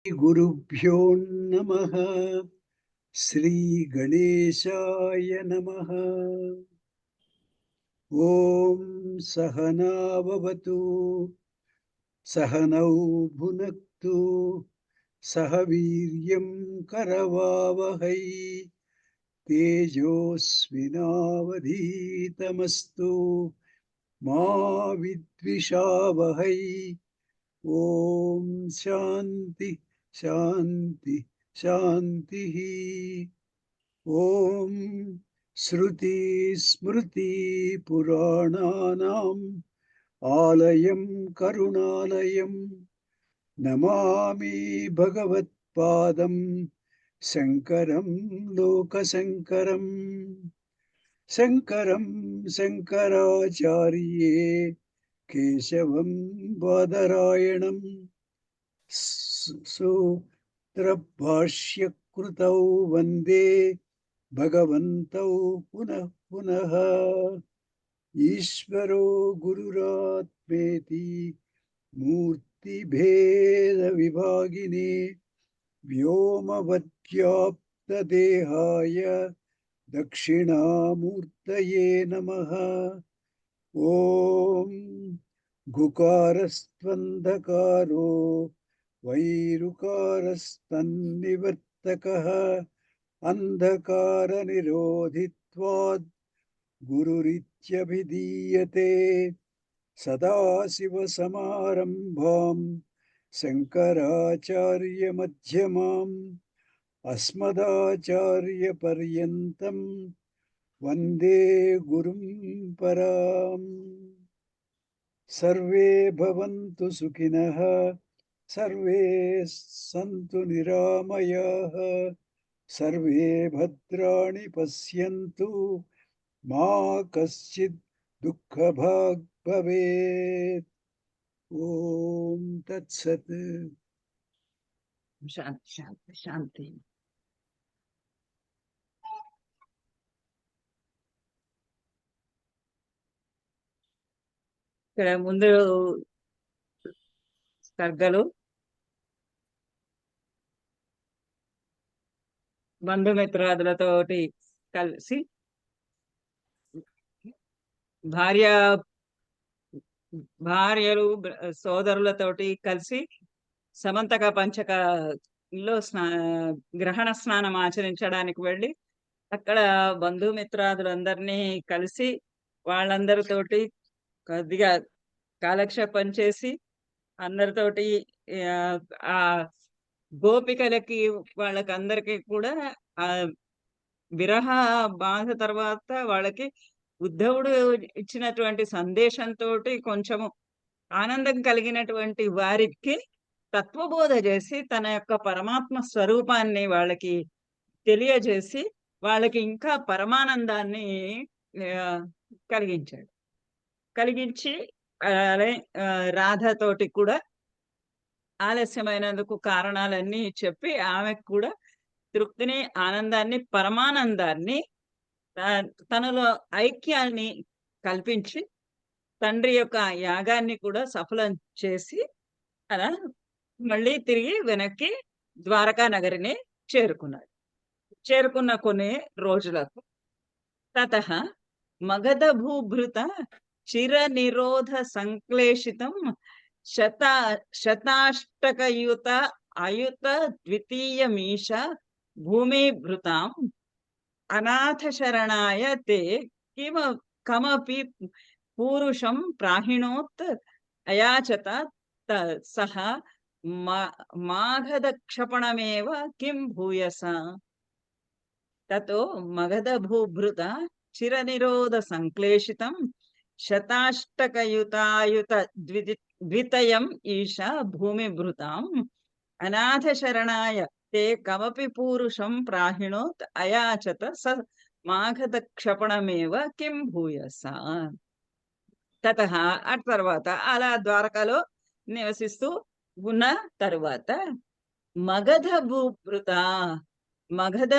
గురుభ్యో నమః. శ్రీ గణేశాయ నమః. ఓం సహనావవతు సహనౌ భునక్తు సహ వీర్యం కరవావహై తేజోస్వినావధీతమస్తు మా విద్విషావహై. ఓం శాంతి శాంతి శాంతి. ఓం శృతి స్మృతి పురాణానాం ఆలయం కరుణాలయం నమామి భగవత్పాదం శంకరం లోకశంకరం. శంకరం శంకరాచార్యే కేశవం బాదరాయణం సూత్రభాష్యకృతౌ వందే భగవంతౌ పునః పునః. ఈశ్వరో గురురాత్మేతి మూర్తిభేద విభాగినే వ్యోమవద్వ్యాప్తదేహాయ దక్షిణామూర్తయే నమః. ఓం గుకారస్త్వంధకారో వైరుకారస్తన్నివర్తకః అంధకార నిరోధిత్వాద్ గురురిత్యభిధీయతే. సదాశివ సమారంభాం శంకరాచార్య మధ్యమాం అస్మదాచార్య పర్యంతం వందే గురుం పరాం. సర్వే భవంతు సుఖినః సర్వే సంతు నిరామయాః సర్వే భద్రాణి పశ్యంతు మా కశ్చిద్ దుఃఖభాగ్ భవేత్. ఓం తత్సత్. శాంతి శాంతి శాంతి. ఇక్కడ ముందు సర్గలు బంధుమిత్రాదులతోటి కలిసి భార్యలు సోదరులతోటి కలిసి సమంతక పంచకలో గ్రహణ స్నానం ఆచరించడానికి వెళ్ళి అక్కడ బంధుమిత్రాదులందరినీ కలిసి వాళ్ళందరితోటి కొద్దిగా కాలక్షేపం చేసి అందరితోటి ఆ గోపికలకి వాళ్ళకి అందరికి కూడా ఆ విరహ బాధ తర్వాత వాళ్ళకి ఉద్ధవుడు ఇచ్చినటువంటి సందేశంతో కొంచెము ఆనందం కలిగినటువంటి వారికి తత్వబోధ చేసి తన యొక్క పరమాత్మ స్వరూపాన్ని వాళ్ళకి తెలియజేసి వాళ్ళకి ఇంకా పరమానందాన్ని కలిగించి రాధతోటి కూడా ఆలస్యమైనందుకు కారణాలన్నీ చెప్పి ఆమెకు కూడా తృప్తిని, ఆనందాన్ని, పరమానందాన్ని, తనలో ఐక్యాన్ని కల్పించి తండ్రి యొక్క యాగాన్ని కూడా సఫలం చేసి అలా మళ్ళీ తిరిగి వెనక్కి ద్వారకా నగరిని చేరుకున్న కొన్ని రోజులకు తతః మగధ భూభృత చిర నిరోధ సంక్లేషితం శతాష్టకయుత అయుత ద్వితీయమీశ భూమిభృతాం అనాథ శరణాయ తే కమపి పూరుషం ప్రాహిణోత్ అయాచత సహ మాగధక్షపణమేవ కిం భూయస. తతో మగధ భూభృత చిరనిరోధ సంక్లేషితం శతాష్టకయుతాయుత ద్వితయం ఈశ భూమిభృతాం అనాథ శరణాయ తే కమపి పూరుషం ప్రాహిణోత్ అయాచత స మాగధక్షపణమేవ కిం భూయస. తతః ఆ తర్వాత అలా ద్వారకలో నివసిస్తూ ఉన్న తరువాత మగధ భూభృత, మగధ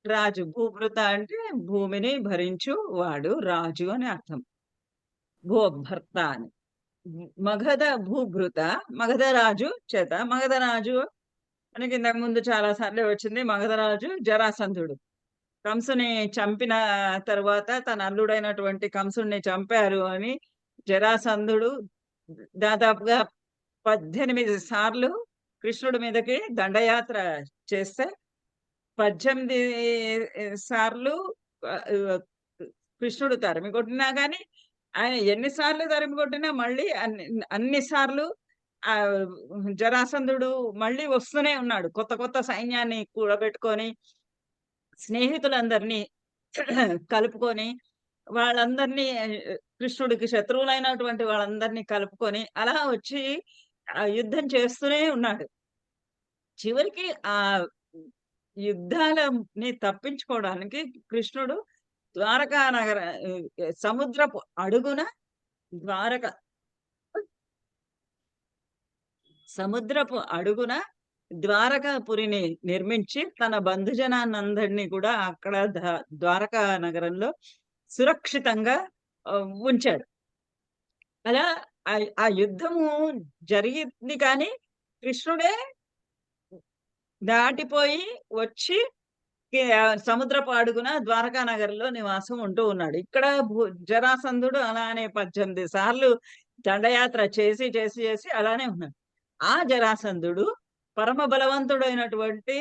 రాజు, భూభృత అంటే భూమిని భరించు వాడు, రాజు అని అర్థం, భర్త అని. మగధ భూభృత, మగధ రాజు చేత, మగధ రాజు మనకి ఇంతకు ముందు చాలా సార్లే వచ్చింది. మగధరాజు జరాసంధుడు. కంసుని చంపిన తరువాత తన అల్లుడైనటువంటి కంసుడిని చంపారు అని జరాసంధుడు దాదాపుగా 18 సార్లు కృష్ణుడి మీదకి దండయాత్ర చేస్తే 18 సార్లు ఆహ్, కృష్ణుడు తరిమి కొట్టినా గాని, ఆయన ఎన్ని సార్లు తరిమి కొట్టినా మళ్ళీ అన్ని సార్లు ఆహ్, జరాసంధుడు మళ్ళీ వస్తూనే ఉన్నాడు. కొత్త కొత్త సైన్యాన్ని కూడబెట్టుకొని, స్నేహితులందరినీ కలుపుకొని, వాళ్ళందరినీ కృష్ణుడికి శత్రువులైనటువంటి వాళ్ళందరినీ కలుపుకొని, అలా వచ్చి యుద్ధం చేస్తూనే ఉన్నాడు. చివరికి ఆ యుద్ధాలని తప్పించుకోవడానికి కృష్ణుడు ద్వారకా నగర సముద్రపు అడుగున ద్వారక సముద్రపు అడుగున ద్వారకాపురిని నిర్మించి తన బంధుజనాన్నందరినీ కూడా అక్కడ ద్వారకా నగరంలో సురక్షితంగా ఉంచాడు. అలా ఆ యుద్ధము జరిగింది కానీ కృష్ణుడే దాటిపోయి వచ్చి సముద్రపు అడుగున ద్వారకా నగర్‌లో నివాసం ఉంటూ ఉన్నాడు. ఇక్కడ జరాసంధుడు అలానే 18 సార్లు దండయాత్ర చేసి అలానే ఉన్నాడు. ఆ జరాసంధుడు పరమ బలవంతుడైనటువంటి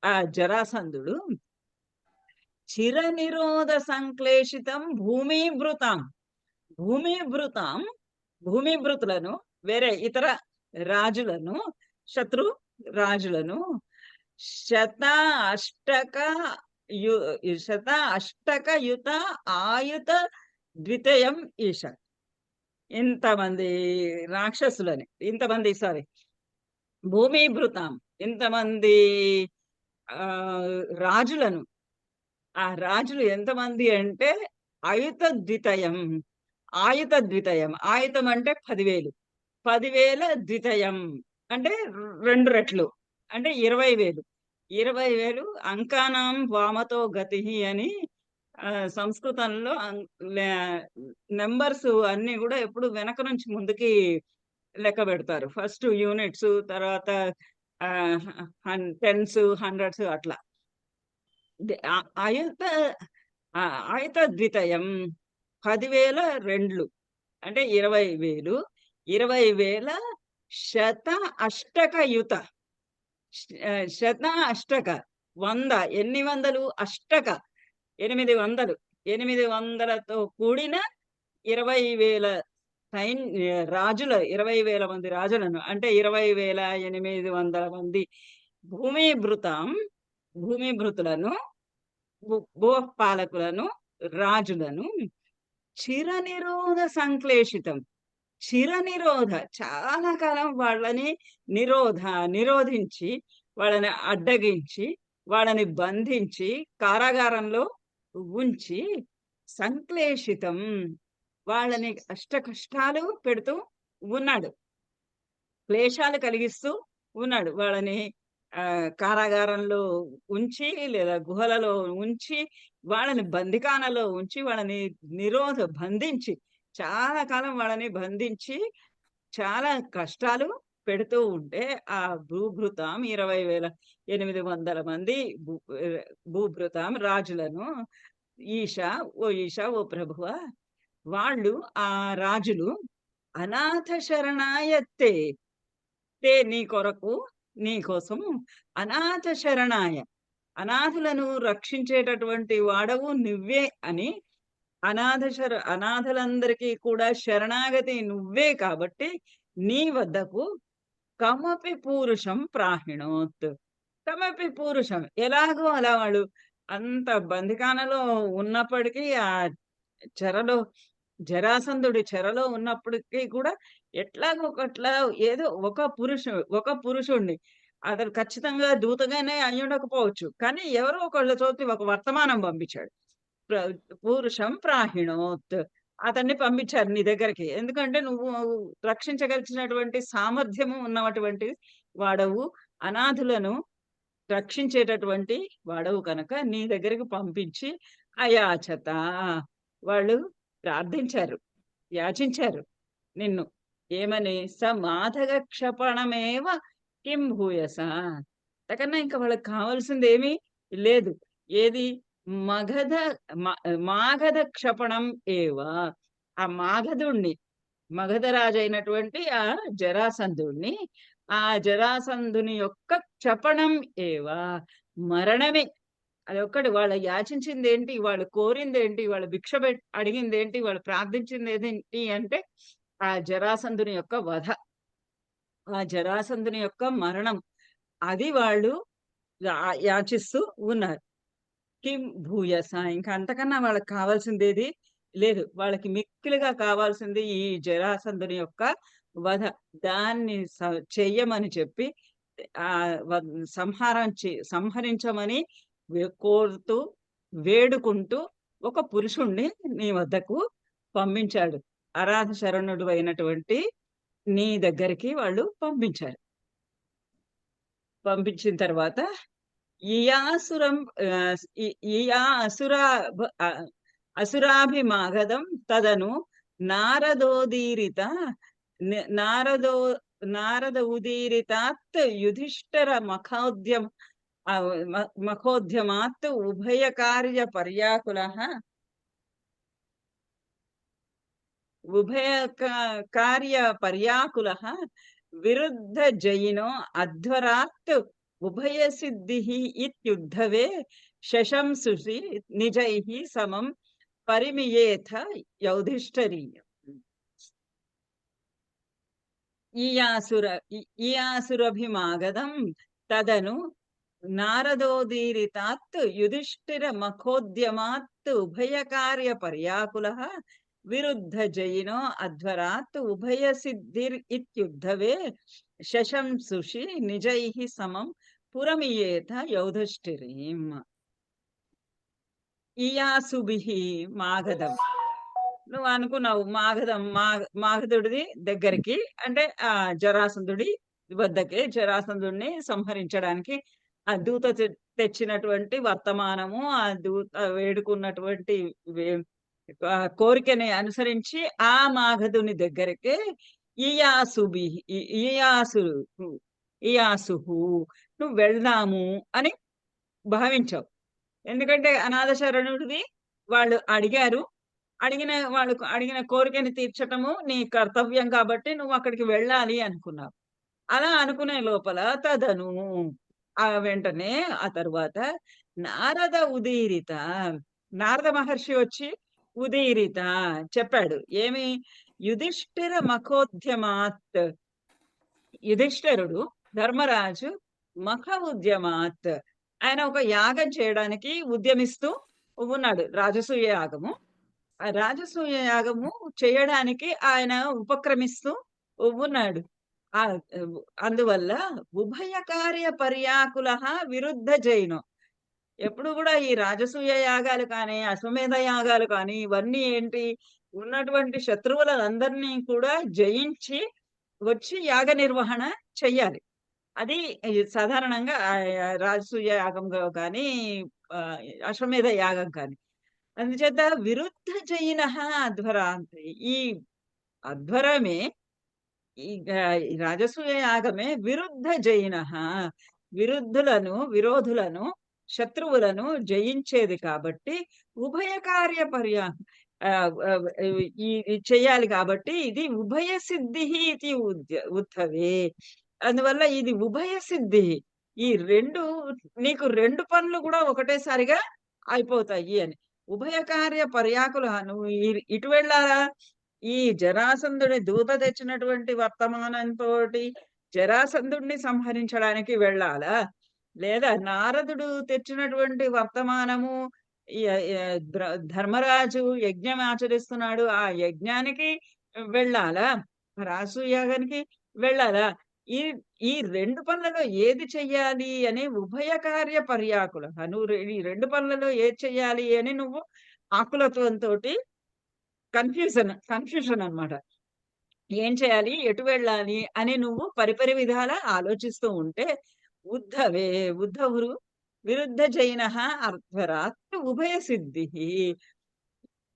ఆ జరాసంధుడు చిరనిరోధ సంక్లేషితం భూమీభృతాం. భూమీభృతాం భూమీభృతులను వేరే ఇతర రాజులను శత్రు రాజులను శత అష్టక యు శత అష్టకయుత ఆయుత ద్వితయం ఈశ. ఇంతమంది రాక్షసులని, ఇంతమంది సారీ భూమీభృతాం ఇంతమంది రాజులను. ఆ రాజులు ఎంతమంది అంటే అయుత ద్వితయం. ఆయుత ద్వితయం. ఆయుతం అంటే 10,000. 10,000 ద్వితయం అంటే 2 రెట్లు. అంటే 20,000. 20,000 అంకానాం వామతో గతిః అని సంస్కృతంలో నంబర్స్ అన్నీ గూడా ఎప్పుడు వెనక నుంచి ముందుకి లెక్క పెడతారు. ఫస్ట్ యూనిట్స్, తర్వాత టెన్స్, హండ్రెడ్స్ అట్లా. అయుత ఆయుత ద్వితయం 10,000 రెండ్లు అంటే 20,000. 20,000 శత అష్టకయుత. శత అష్టక 100 ఎన్ని వందలు అష్టక 800. 800తో కూడిన 20,000 రాజుల 20,000 మంది రాజులను అంటే 20,800 మంది భూమిభృతులను భూపాలకులను రాజులను చిరనిరోధ సంక్లేషితం. చిరనిరోధ చాలా కాలం వాళ్ళని నిరోధించి, వాళ్ళని అడ్డగించి, వాళ్ళని బంధించి, కారాగారంలో ఉంచి, సంక్లేషితం వాళ్ళని కష్టాలు పెడుతూ ఉన్నాడు. క్లేశాలు కలిగిస్తూ ఉన్నాడు. వాళ్ళని కారాగారంలో ఉంచి, లేదా గుహలలో ఉంచి, వాళ్ళని బందికానలో ఉంచి, వాళ్ళని బంధించి, చాలా కాలం వాళ్ళని బంధించి, చాలా కష్టాలు పెడుతూ ఉంటే, ఆ భూభృతాం 20,800 మంది భూభృతాం రాజులను ఈశ ఓ ప్రభువా, వాళ్ళు ఆ రాజులు అనాథ శరణాయత్తే. నీ కొరకు, నీ కోసం అనాథ శరణాయ, అనాథులను రక్షించేటటువంటి వాడవు నువ్వే అని అనాథలందరికీ కూడా శరణాగతి నువ్వే కాబట్టి నీ వద్దకు కమపి పూరుషం ప్రాహిణోత్. కమపి పూరుషం ఎలాగో అలా వాళ్ళు అంత బందికానలో ఉన్నప్పటికీ ఆ చెరలో జరాసంధుడి చెరలో ఉన్నప్పటికీ కూడా ఎట్లాగో ఒకట్లా ఏదో ఒక పురుషుడిని అతను ఖచ్చితంగా దూతగానే అయ్యుండకపోవచ్చు. కానీ ఎవరో ఒకళ్ళ తోటి ఒక వర్తమానం పంపించాడు. పూరుషం ప్రాహిణోత్. అతన్ని పంపించారు నీ దగ్గరికి. ఎందుకంటే నువ్వు రక్షించగలిగినటువంటి సామర్థ్యము ఉన్నటువంటి వాడవు. అనాథులను రక్షించేటటువంటి వాడవు కనుక నీ దగ్గరికి పంపించి అయాచత. వాళ్ళు ప్రార్థించారు, యాచించారు నిన్ను. ఏమని? మాధగ క్షపణమేవ కిం భూయస. అంతకన్నా ఇంకా వాళ్ళకి కావాల్సిందేమీ లేదు. ఏది మగధ మ మాగధ క్షపణం ఏవ. ఆ మాగధుడిని, మగధ రాజైనటువంటి ఆ జరాసంధుడిని, ఆ జరాసంధుని యొక్క క్షపణం ఏవ, మరణమే. అదొక్కటి వాళ్ళు యాచించిందేంటి? వాళ్ళు కోరిందేంటి? వాళ్ళు భిక్ష అడిగిందేంటి? వాళ్ళు ప్రార్థించిందేంటి అంటే, ఆ జరాసంధుని యొక్క వధ. ఆ జరాసంధుని యొక్క మరణం. అది వాళ్ళు యాచిస్తూ ఉన్నారు. కిం భూయస, ఇంకా అంతకన్నా వాళ్ళకి కావాల్సిందేది లేదు. వాళ్ళకి మిక్కిలిగా కావాల్సింది ఈ జరాసంధుని యొక్క వధ. దాన్ని చెయ్యమని చెప్పి ఆహ్, వ సంహరించమని కోరుతూ, వేడుకుంటూ ఒక పురుషుణ్ణి నీ వద్దకు పంపించాడు. అరాధ శరణుడు అయినటువంటి నీ దగ్గరికి వాళ్ళు పంపించారు. పంపించిన తర్వాత ఇయాసురం ఇ ఇయా అసురా భ అసురాభిమాగధం తదను నారదోదీరిత ని నారదో నారద ఉదీరితాత్ యుధిష్ఠిర మఖోద్యమ మఖోద్యమాత్ ఉభయకార్య పర్యాకులః ఉభయ కార్య పర్యాకులః విరుద్ధ జయినో అధ్వరాత్ ఉభయసిద్ధిః ఇత్యుద్ధవే శశంసుషి నిజైః సమం పరిమియేథ యౌధిష్ఠిరీయం. ఈయాసుర ఈయాసురభిమాగధం తదను నారదోదీరితాత్ యుధిష్ఠిర మఖోద్యమాత్ ఉభయకార్య పర్యాకులః విరుద్ధ జయినో అధ్వరాత్ ఉభయసిద్ధిర్ ఇత్యుద్ధవే శశంసుషి నిజైః సమం పురమియేథ యౌధిష్ఠిరీం. ఇయాసుభిః మాగధం. నువ్వు అనుకున్నావు మాగధం మాగధుడిది దగ్గరికి అంటే ఆ జరాసంధుడి వద్దకే, జరాసంధుడిని సంహరించడానికి ఆ దూత తెచ్చినటువంటి వర్తమానము, ఆ దూత వేడుకున్నటువంటి కోరికని అనుసరించి ఆ మాగధుని దగ్గరకే ఇయాసుబి ఇయాసు ఇయాసుహు నువ్వు వెళ్దాము అని భావించావు. ఎందుకంటే అనాథ శరణుడివి, వాళ్ళు అడిగారు. వాళ్ళకు అడిగిన కోరికని తీర్చటము నీ కర్తవ్యం కాబట్టి నువ్వక్కడికి వెళ్ళాలి అనుకున్నావు. అలా అనుకునే లోపల తదను వెంటనే ఆ తరువాత నారద ఉదీరిత, నారద మహర్షి వచ్చి ఉదీరిత చెప్పాడు. ఏమి? యుధిష్ఠిర మఖోద్యమాత్, యుధిష్ఠిరుడు ధర్మరాజు మఖ ఉద్యమాత్, ఆయన ఒక యాగం చేయడానికి ఉద్యమిస్తూ ఉన్నాడు. రాజసూయ యాగము. ఆ రాజసూయ యాగము చేయడానికి ఆయన ఉపక్రమిస్తూ ఉన్నాడు. అందువల్ల ఉభయ కార్య పర్యాకులః విరుద్ధ జైనం. ఎప్పుడు కూడా ఈ రాజసూయ యాగాలు కానీ, అశ్వమేధ యాగాలు కానీ ఇవన్నీ ఏంటి? ఉన్నటువంటి శత్రువులందరినీ కూడా జయించి వచ్చి యాగ నిర్వహణ చెయ్యాలి. అది సాధారణంగా రాజసూయ యాగంలో కానీ, ఆహ్, అశ్వమేధ యాగం కానీ. అందుచేత విరుద్ధ జయినః అధ్వరాంతి. ఈ అధ్వరమే ఈ రాజసూయ యాగమే విరుద్ధ జయినః, విరోధులను, శత్రువులను జయించేది కాబట్టి ఉభయ కార్య చెయ్యాలి కాబట్టి ఇది ఉభయ సిద్ధిః ఇది ఉద్ధవే. అందువల్ల ఇది ఉభయ సిద్ధి. ఈ 2 నీకు 2 పనులు కూడా ఒకటేసారిగా అయిపోతాయి అని. ఉభయ కార్య పర్యాకులః, నువ్వు ఇటు వెళ్ళాలా? ఈ జరాసంధుడి దూత తెచ్చినటువంటి వర్తమానంతోటి జరాసంధుడిని సంహరించడానికి వెళ్ళాలా? లేదా నారదుడు తెచ్చినటువంటి వర్తమానము, ఈ ధర్మరాజు యజ్ఞం ఆచరిస్తున్నాడు, ఆ యజ్ఞానికి వెళ్ళాలా? రాజసూయాగానికి వెళ్ళాలా? ఈ ఈ 2 పనులలో ఏది చెయ్యాలి అని ఉభయ కార్య పర్యాకులః. నువ్వు ఈ 2 పనులలో ఏది చెయ్యాలి అని నువ్వు ఆకులత్వంతోటి కన్‌ఫ్యూషన్ అన్నమాట. ఏం చేయాలి? ఎటు వెళ్ళాలి? అని నువ్వు పరిపరి విధాలా ఆలోచిస్తూ ఉంటే ఉద్ధవే, ఉద్ధవుడు విరుద్ధ జైనః అధ్వరాత్ ఉభయ సిద్ధిః.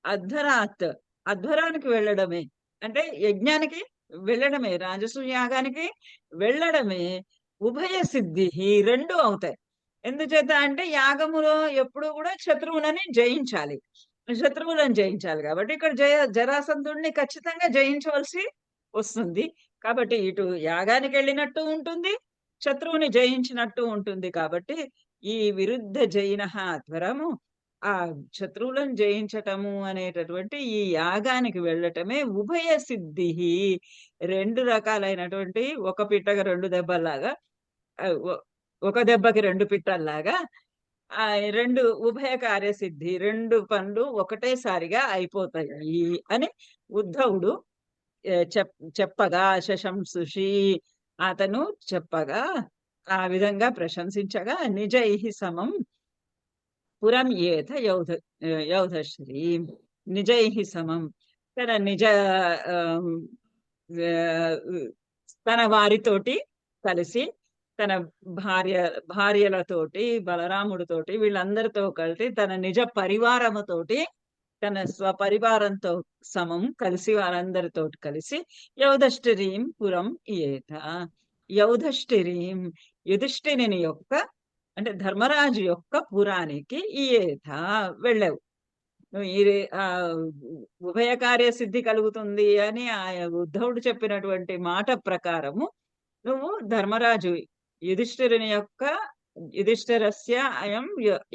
అధ్వరాత్, అధ్వరానికి వెళ్ళడమే. అంటే యజ్ఞానికి వెళ్ళడమే, రాజసూయ యాగానికి వెళ్ళడమే ఉభయ సిద్ధి 2 అవుతాయి. ఎందుచేత అంటే యాగములో ఎప్పుడూ కూడా శత్రువులని జయించాలి. శత్రువులను జయించాలి కాబట్టి ఇక్కడ జరాసంధుడిని ఖచ్చితంగా జయించవలసి వస్తుంది. కాబట్టి ఇటు యాగానికెళ్ళినట్టు ఉంటుంది. శత్రువుని జయించినట్టు ఉంటుంది కాబట్టి ఈ విరుద్ధ జయినః త్వరము ఆ శత్రువులను జయించటము అనేటటువంటి ఈ యాగానికి వెళ్ళటమే ఉభయ సిద్ధిః. 2 రకాలైనటువంటి ఒక పిట్టకి 2 దెబ్బల్లాగా ఆహ్, ఒ ఒక దెబ్బకి 2 పిట్టల్లాగా 2 ఉభయ కార్యసిద్ధి 2 పనులు ఒకటేసారిగా అయిపోతాయి అని ఉద్ధవుడు చెప్పగా శశంసుషి అతను చెప్పగా ఆ విధంగా ప్రశంసించగా నిజైః సమం పురం ఏథ యౌధశ్రీం నిజైః సమం తన నిజ ఆహ్, ఆహ్, తన వారితోటి కలిసి తన భార్య భార్యలతోటి బలరాముడితోటి వీళ్ళందరితో కలిసి తన నిజ పరివారముతోటి తన స్వపరివారంతో సమం కలిసి వారందరితోటి కలిసి యౌధష్ఠిరీం పురం ఇయేత యౌధష్ఠిరీం యుధిష్ఠిరుని యొక్క అంటే ధర్మరాజు యొక్క పురానికి ఇయేత వెళ్ళావు. నువ్వు ఇది ఉభయ కార్య సిద్ధి కలుగుతుంది అని ఆ ఉద్ధవుడు చెప్పినటువంటి మాట ప్రకారము నువ్వు ధర్మరాజు యుధిష్ఠిరుని యొక్క యుధిష్ఠిరస్య అయం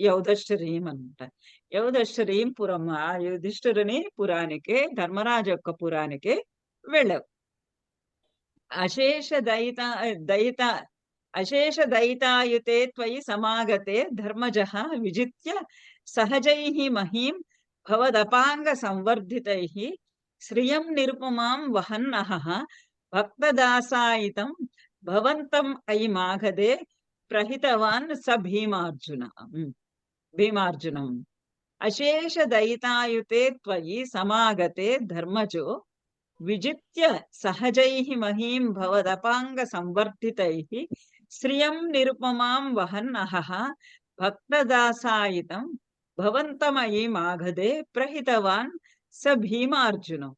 యౌధష్ఠిరీం అనమాట. యౌధష్ఠిరీం పురం ఆ యుధిష్ఠిరుని పురానికి ధర్మరాజు యొక్క పురానికి వెళ్ళావు. అశేష దయిత దయిత అశేష దయితాయుతే త్వయి సమాగతే ధర్మజః విజిత్య సహజైః మహీం భవదపాంగ సంవర్ధితైః శ్రియం నిరుపమాం వహన్నః భక్తదాసాయితం భవంతం అయి మాగధే ప్రహితవాన్ స భీమార్జునం అశేష దయితాయుతే త్వయి సమాగతే ధర్మజో విజిత్య సహజైః మహీం భవదపాంగ సంవర్ధితైః శ్రియం నిరుపమాం వహన్నః భక్తదాసాయితం భవంతమయి మాగధే ప్రహితవాన్ స భీమార్జునం.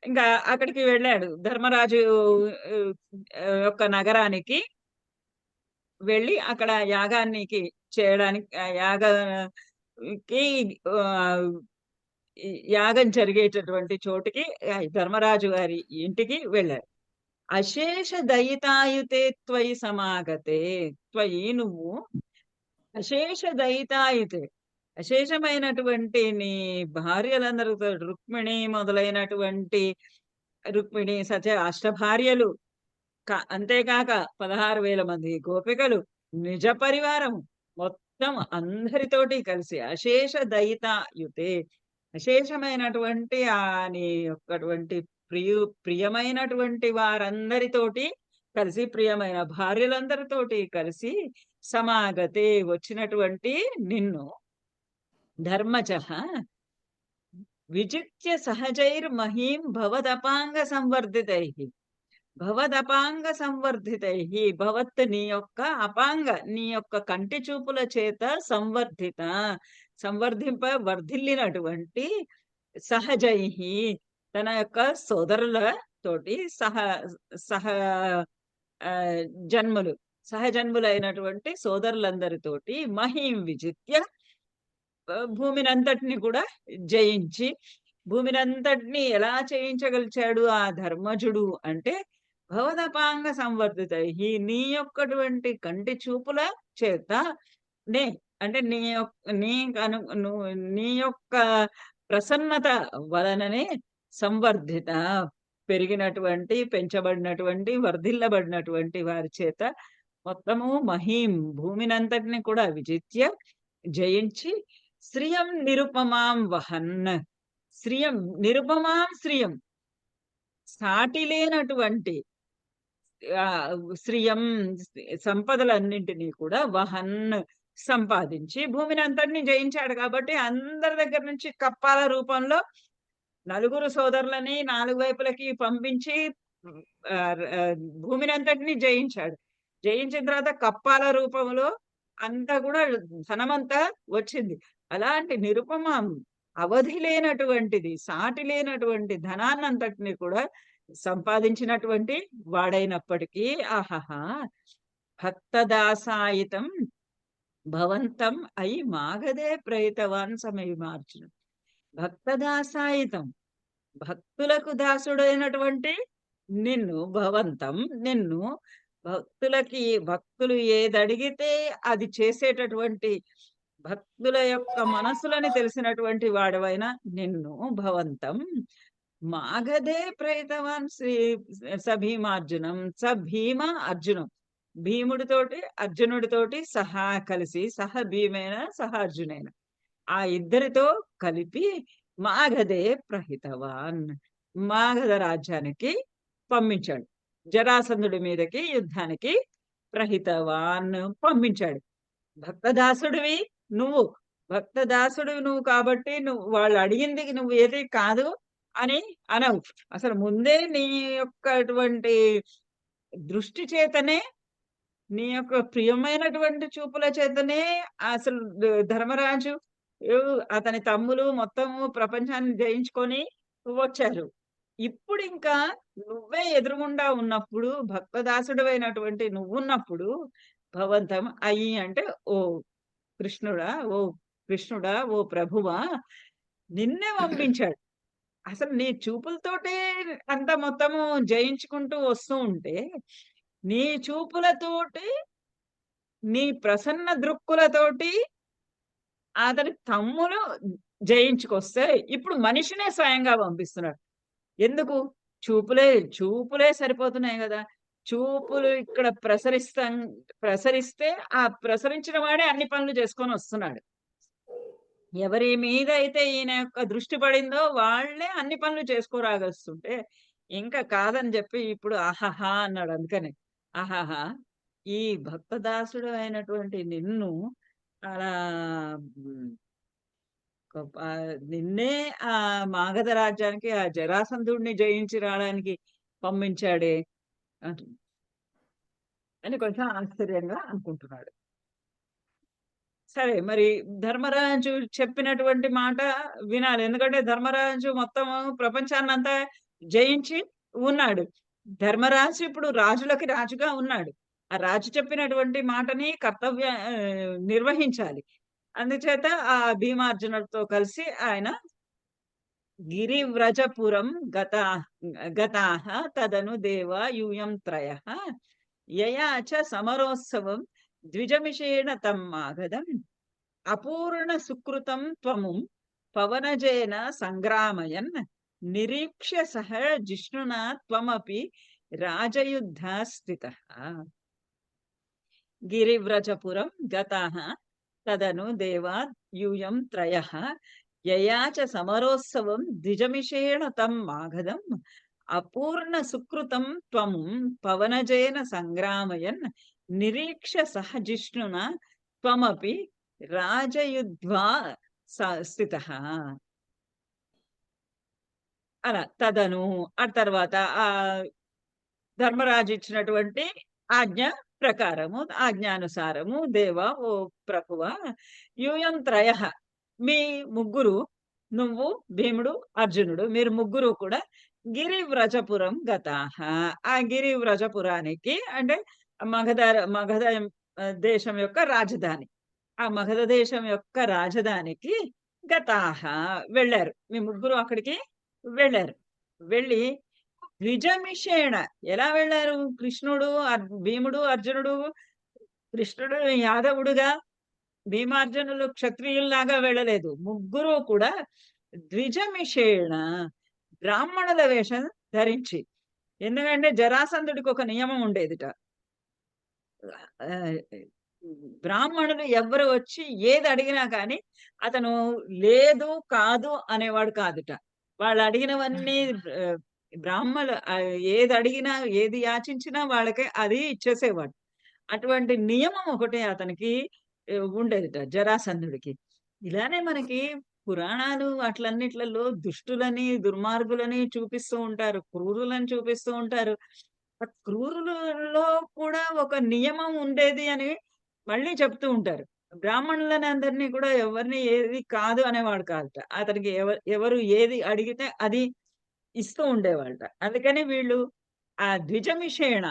ఇంకా అక్కడికి వెళ్ళాడు ధర్మరాజు యొక్క నగరానికి వెళ్ళి అక్కడ యాగానికి చేయడానికి యాగానికి యాగం జరిగేటటువంటి చోటికి ధర్మరాజు గారి ఇంటికి వెళ్ళాడు. అశేష దయితాయుతే త్వయి సమాగతే త్వయి నువ్వు అశేష దయితాయుతే అశేషమైనటువంటి నీ భార్యలందరితో రుక్మిణి మొదలైనటువంటి రుక్మిణి అష్టభార్యలు అంతేకాక 16,000 మంది గోపికలు నిజ పరివారం మొత్తం అందరితోటి కలిసి అశేష దయితాయుతే అశేషమైనటువంటి నీ యొక్కటువంటి ప్రియమైనటువంటి వారందరితోటి కలిసి ప్రియమైన భార్యలందరితోటి కలిసి సమాగతే వచ్చినటువంటి నిన్ను ధర్మజః విజిత్య సహజైర్మహీం భవదపాంగ సంవర్ధితైః భవత్ నీ యొక్క అపాంగ నీ యొక్క కంటి చూపుల చేత సంవర్ధింప వర్ధిల్లినటువంటి సహజైః తన యొక్క సోదరుల తోటి సహ సహజన్ములైనటువంటి సోదరులందరితోటి మహీం విజిత్య భూమినంతటిని కూడా జయించి భూమినంతటిని ఎలా చేయించగలిచాడు ఆ ధర్మజుడు అంటే భవదపాంగ సంవర్ధితైః నీ యొక్కటువంటి కంటి చూపుల చేత నే అంటే నీ యొక్క ప్రసన్నత వలననే సంవర్ధిత పెరిగినటువంటి పెంచబడినటువంటి వర్ధిల్లబడినటువంటి వారి చేత మొత్తము మహీం భూమినంతటిని కూడా విజిత్య జయించి శ్రియం నిరుపమాం వహన్ శ్రియం నిరుపమాం శ్రియం సాటి లేనటువంటి శ్రియం సంపదలన్నింటినీ కూడా వహన్ సంపాదించి భూమిని అంతటిని జయించాడు కాబట్టి అందరి దగ్గర నుంచి కప్పాల రూపంలో 4 సోదరులని 4 వైపులకి పంపించి భూమిని అంతటిని జయించాడు. జయించిన తర్వాత కప్పాల రూపంలో అంతా కూడా ధనమంతా వచ్చింది. అలాంటి నిరుపమం అవధి లేనటువంటిది సాటి లేనటువంటి ధనాన్నంతటిని కూడా సంపాదించినటువంటి వాడైనప్పటికీ ఆహాహా! భక్తదాసాయితం భవంతం అయి మాగధే ప్రయితవాన్ సమయమార్జున. భక్తదాసాయితం భక్తులకు దాసుడైనటువంటి నిన్ను భవంతం నిన్ను భక్తులు ఏదడిగితే అది చేసేటటువంటి భక్తుల యొక్క మనసులని తెలిసినటువంటి వాడవైన నిన్ను భవంతం మాగధే ప్రయతవాన్ సభీమార్జునం భీమ అర్జునం భీముడితోటి అర్జునుడితోటి సహా కలిసి సహ భీమైన సహ అర్జునైన ఆ ఇద్దరితో కలిపి మాగధే ప్రహితవాన్ మాగధ రాజ్యానికి పంపించాడు. జరాసంధుడి మీదకి యుద్ధానికి ప్రహితవాన్ పంపించాడు. భక్తదాసుడివి నువ్వు భక్తదాసుడివి నువ్వు కాబట్టి నువ్వు వాళ్ళు అడిగింది నువ్వు ఏది కాదు అని అనవు. అసలు ముందే నీ యొక్క అటువంటి దృష్టి చేతనే నీ యొక్క ప్రియమైనటువంటి చూపుల చేతనే అసలు ధర్మరాజు అతని తమ్ములు మొత్తము ప్రపంచాన్ని జయించుకొని వచ్చారు. ఇప్పుడింకా నువ్వే ఎదురుగుండా ఉన్నప్పుడు భక్తదాసుడవైనటువంటి నువ్వున్నప్పుడు భవంతం అయి అంటే ఓ కృష్ణుడా ఓ కృష్ణుడా ఓ ప్రభువా నిన్నే పంపించాడు. అసలు నీ చూపులతోటే అంత మొత్తము జయించుకుంటూ వస్తూ ఉంటే నీ చూపులతోటి నీ ప్రసన్న దృక్కులతోటి అతని తమ్ములు జయించుకొస్తే ఇప్పుడు మనిషినే స్వయంగా పంపిస్తున్నాడు. ఎందుకు? చూపులే సరిపోతున్నాయి గదా! చూపులు ఇక్కడ ప్రసరిస్తే ఆ ప్రసరించిన వాడే అన్ని పనులు చేసుకొనొస్తున్నాడు. ఎవరి మీద అయితే ఈయన యొక్క దృష్టి పడిందో వాళ్ళే అన్ని పనులు చేసుకోరాగొస్తుంటే, ఇంకా కాదని జెప్పి ఇప్పుడు ఆహాహా! అన్నాడు అందుకనే. ఆహాహా! ఈ భక్తదాసుడు అయినటువంటి నిన్ను అలా హ్మ్. నిన్నే మాగధ రాజ్యానికి ఆ జరాసంధుడిని జయించి రావడానికి పంపించాడే అంటు అని కొంచెం ఆశ్చర్యంగా అనుకుంటున్నాడు. సరే మరి ధర్మరాజు చెప్పినటువంటి మాట వినాలి. ఎందుకంటే ధర్మరాజు మొత్తం ప్రపంచాన్నంతా జయించి ఉన్నాడు. ధర్మరాజు ఇప్పుడు రాజులకి రాజుగా ఉన్నాడు. ఆ రాజు చెప్పినటువంటి మాటని నిర్వహించాలి. అందుచేత ఆ భీమార్జునులతో కలిసి ఆయన గిరివ్రజపురం గతాః తదను దేవా యూయం త్రయః యయా చ సమరోత్సవం ద్విజమిషేణ తమ్మాగధం అపూర్ణ సుకృతం త్వముం పవనజేన సంగ్రామయన్ నిరీక్ష్య సహ జిష్ణునా త్వమపి రాజయుద్ధ స్థితః గిరివ్రజపురం గతాః తదను దేవా యూయం త్రయః యయా చ సమరోత్సవం ద్విజమిషేణ తం మాగధం అపూర్ణ సుకృతం త్వముం పవనజేన సంగ్రామయన్ నిరీక్ష్య సహ జిష్ణునా త్వమపి రాజయుధ్వా స్థితః అలా తదను ఆ తర్వాత ఆ ధర్మరాజు ఇచ్చినటువంటి ఆజ్ఞ ప్రకారము ఆజ్ఞానుసారము దేవా ఓ ప్రభువా యూయం త్రయః మీ ముగ్గురు నువ్వు భీముడు అర్జునుడు మీరు ముగ్గురు కూడా గిరివ్రజపురం గతాః ఆ గిరివ్రజపురానికి అంటే మగధ దేశం యొక్క రాజధాని ఆ మగధ దేశం యొక్క రాజధానికి గతాః వెళ్ళారు మీ ముగ్గురు అక్కడికి వెళ్ళారు వెళ్ళి ద్విజమిషేణ ఎలా వెళ్ళారు కృష్ణుడు భీముడు అర్జునుడు కృష్ణుడు యాదవుడుగా భీమార్జునులు క్షత్రియుల్లాగా వెళ్ళలేదు ముగ్గురు కూడా ద్విజమిషేణ బ్రాహ్మణుల వేషం ధరించి ఎందుకంటే జరాసంధుడికి ఒక నియమం ఉండేదిట ఆ, బ్రాహ్మణులు ఎవ్వరు వచ్చి ఏది అడిగినా కానీ అతను లేదు కాదు అనేవాడు కాదుట వాళ్ళు అడిగినవన్నీ బ్రాహ్మణులు ఏది అడిగినా ఏది యాచించినా వాళ్ళకి అది ఇచ్చేసేవాడు అటువంటి నియమం ఒకటి అతనికి ఉండేదిట జరాసంధుడికి ఇలానే మనకి పురాణాలు అట్లన్నిట్లలో దుష్టులని దుర్మార్గులని చూపిస్తూ ఉంటారు క్రూరులని చూపిస్తూ ఉంటారు ఆ క్రూరులలో కూడా ఒక నియమం ఉండేది అని మళ్ళీ చెప్తూ ఉంటారు బ్రాహ్మణులని అందరినీ కూడా ఎవరిని ఏది కాదు అనేవాడు కాదట అతనికి ఎవరు ఏది అడిగితే అది ఇస్తూ ఉండేవాళ్ళట. అందుకని వీళ్ళు ఆ ద్విజమిషేణ,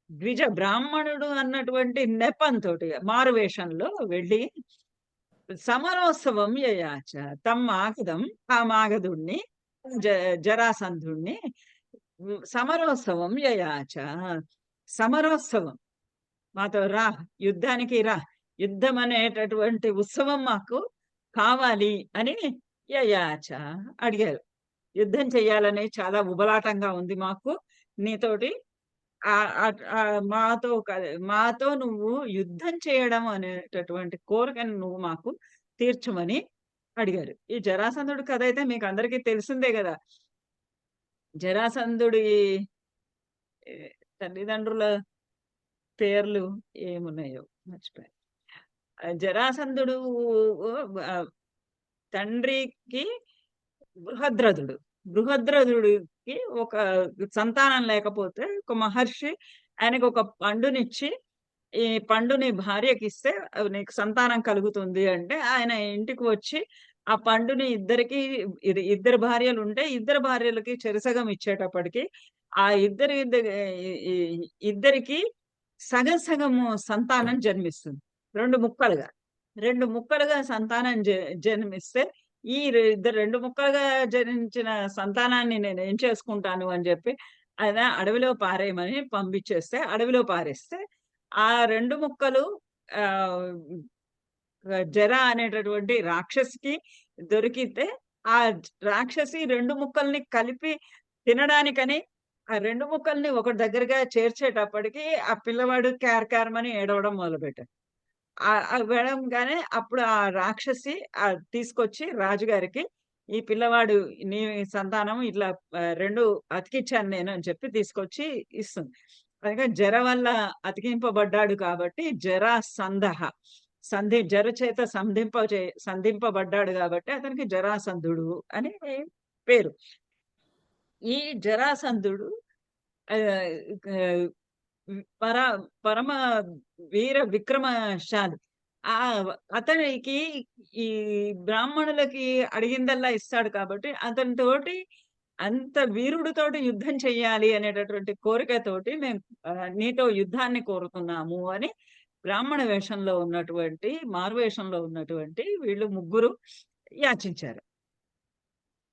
ద్విజ బ్రాహ్మణుడు అన్నటువంటి నెపంతోటి మారువేషంలో వెళ్ళి సమరోత్సవం యయాచ. తమ్మాగధం ఆ మాగధుడిని జ జరాసంధుడిని సమరోత్సవం యయాచ. సమరోత్సవం. మాతో రా, యుద్ధానికి రా. యుద్ధం అనేటటువంటి ఉత్సవం మాకు కావాలి అని యయాచ అడిగారు. యుద్ధం చెయ్యాలని చాలా ఉబలాటంగా ఉంది మాకు నీతోటి. మాతో నువ్వు యుద్ధం చేయడం అనేటటువంటి కోరికను నువ్వు మాకు తీర్చమని అడిగారు. ఈ జరాసంధుడి కథ అయితే మీకు అందరికీ తెలిసిందే గదా! జరాసంధుడి ఎ తల్లిదండ్రుల పేర్లు ఏమున్నాయో మర్చిపోయాను. జరాసంధుడు ఆహ్, తండ్రికి బృహద్రథుడు. బృహద్రథుడికి ఒక సంతానం లేకపోతే ఒక మహర్షి ఆయనకొక పండునిచ్చి, "ఈ పండుని భార్యకిస్తే నీకు సంతానం కలుగుతుంది" అంటే, ఆయన ఇంటికి వచ్చి ఆ పండుని ఇద్దరు భార్యలుంటే, ఇద్దరు భార్యలకి చెరసగం ఇచ్చేటప్పటికి, ఆ ఇద్దరి దగ్ ఈ ఇద్దరికి సగం సగము సంతానం జన్మిస్తుంది. 2 ముక్కలుగా. 2 ముక్కలుగా సంతానం జన్మిస్తే ఈ 2 ముక్కలుగా జనించిన సంతానాన్ని నేనేం చేసుకుంటాను అని జెప్పి, ఆయన అడవిలో పారేయమని పంపించేస్తే, అడవిలో పారేస్తే, ఆ 2 ముక్కలు ఆహ్, జర అనేటటువంటి రాక్షసికి దొరికితే, ఆ రాక్షసి 2 ముక్కల్ని కలిపి తినడానికని, ఆ 2 ముక్కల్ని ఒకటి దగ్గరగా చేర్చేటప్పటికి, ఆ పిల్లవాడు క్యార్ మని ఏడవడం మొదలుపెట్టాడు. వెళ్ళంగానే అప్పుడు ఆ రాక్షసి తీసుకొచ్చి రాజుగారికి, "ఈ పిల్లవాడు నీ సంతానం ఇట్లా 2 అతికిచ్చాను నేను" అని చెప్పి తీసుకొచ్చి ఇస్తుంది. అందుకని జర వల్ల అతికింపబడ్డాడు కాబట్టి జరాసంధః. జర చేత సంధింపబడ్డాడు కాబట్టి అతనికి జరాసంధుడు అని పేరు. ఈ జరాసంధుడు ఆహ్, ఆహ్, పర పరమ వీర విక్రమశాలి. అతనికి ఈ బ్రాహ్మణులకి అడిగిందల్లా ఇస్తాడు కాబట్టి, అతనితోటి అంత వీరుడితోటి యుద్ధం చెయ్యాలి అనేటటువంటి కోరికతోటి మేము నీతో యుద్ధాన్ని కోరుతున్నాము అని బ్రాహ్మణ వేషంలో ఉన్నటువంటి, మారువేషంలో ఉన్నటువంటి వీళ్ళు ముగ్గురు యాచించారు.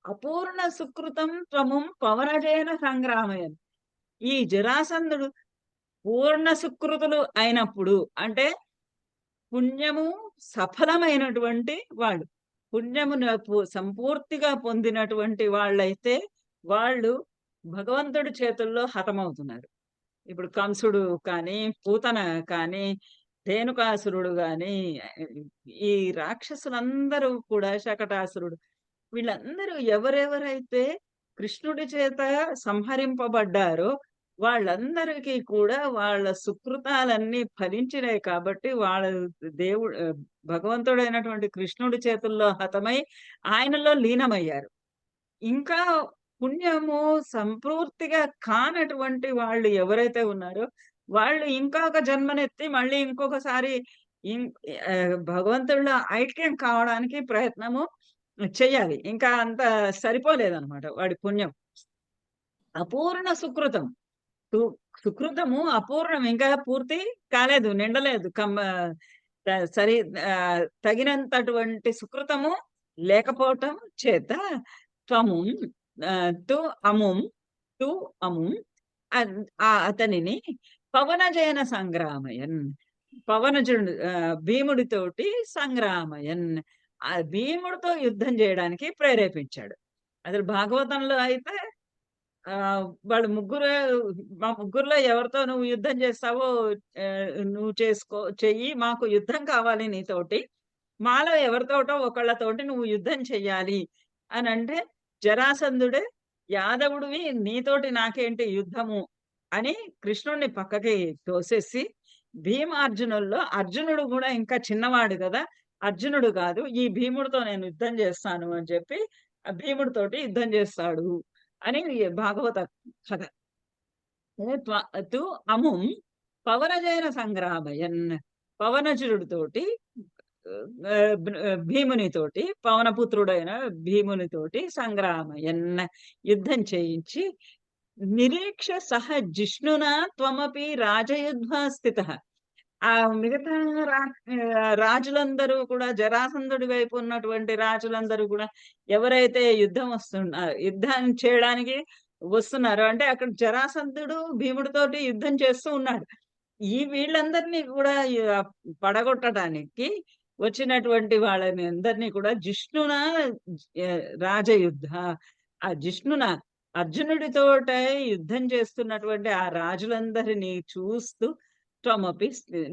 అపూర్ణ సుకృతం త్వముం పవనజేన సంగ్రామయన్. ఈ జరాసంధుడు పూర్ణ సుకృతులు అయినప్పుడు అంటే పుణ్యము సఫలమైనటువంటి వాళ్ళు. పుణ్యమున సంపూర్తిగా పొందినటువంటి వాళ్ళైతే వాళ్ళు భగవంతుడి చేతుల్లో హతమవుతున్నారు. ఇప్పుడు కంసుడు కానీ, పూతన కానీ, ధేనుకాసురుడు గాని, ఈ రాక్షసులందరూ కూడా శకటాసురుడు వీళ్ళందరూ ఎవరెవరైతే కృష్ణుడి చేత సంహరింపబడ్డారో వాళ్ళందరికీ కూడా వాళ్ళ సుకృతాలన్నీ ఫలించినాయి కాబట్టి దేవుడు భగవంతుడైనటువంటి కృష్ణుడి చేతుల్లో హతమై ఆయనలో లీనమయ్యారు. ఇంకా పుణ్యము సంపూర్తిగా కానటువంటి వాళ్ళు ఎవరైతే ఉన్నారో వాళ్ళు ఇంకొక జన్మనెత్తి మళ్ళీ ఇంకొకసారి ఇం భగవంతుడిలో ఐక్యం కావడానికి ప్రయత్నము చెయ్యాలి. ఇంకా అంత సరిపోలేదన్నమాట వాడి పుణ్యం. అపూర్ణ సుకృతం. సు సుకృతము అపూర్ణం. ఇంకా పూర్తి కాలేదు. నిండలేదు. త సరి తగినంతటువంటి సుకృతము లేకపోవటం చేత త్వముం తు అముం తు అముం అతనిని పవనజేన సంగ్రామయన్. పవనజుడు భీముడితోటి సంగ్రామయన్. ఆ భీముడితో యుద్ధం చేయడానికి ప్రేరేపించాడు. అసలు భాగవతంలో అయితే వాళ్ళు మా ముగ్గురిలో ఎవరితో నువ్వు యుద్ధం చేస్తావో నువ్వు చెయ్యి. మాకు యుద్ధం కావాలి నీతోటి. మాలో ఎవరితోటో ఒకళ్ళతోటి నువ్వు యుద్ధం చెయ్యాలి అనంటే, జరాసంధుడే యాదవుడివి నీతోటి నాకేంటి యుద్ధము అని కృష్ణుడిని పక్కకి తోసేసి, భీమార్జునుల్లో అర్జునుడు గూడా ఇంకా చిన్నవాడు గదా! అర్జునుడు కాదు. ఈ భీముడితో నేను యుద్ధం చేస్తాను అని చెప్పి, ఆ భీముడితోటి యుద్ధం చేస్తాడు అని భాగవత కథ. అముం పవనజేన సంగ్రామయన్. పవనజుడితోటి భీమునితోటి పవనపుత్రుడైన భీమునితోటి సంగ్రామయన్ యుద్ధం చేయించి నిరీక్ష సహ జిష్ణునా త్వమపి రాజయుధ్వా స్థితః. ఆ మిగతా రా రాజులందరూ కూడా జరాసంధుడి వైపు ఉన్నటువంటి రాజులందరూ కూడా ఎవరైతే యుద్ధం చేయడానికి వస్తున్నారో అంటే అక్కడ జరాసంధుడు భీముడితోటి యుద్ధం చేస్తూ ఉన్నాడు. వీళ్ళందరినీ కూడా పడగొట్టడానికి వచ్చినటువంటి వాళ్ళని అందరినీ కూడా జిష్ణున రాజయుద్ధ. ఆ జిష్ణున అర్జునుడితోటే యుద్ధం చేస్తున్నటువంటి ఆ రాజులందరినీ చూస్తూ త్వమపి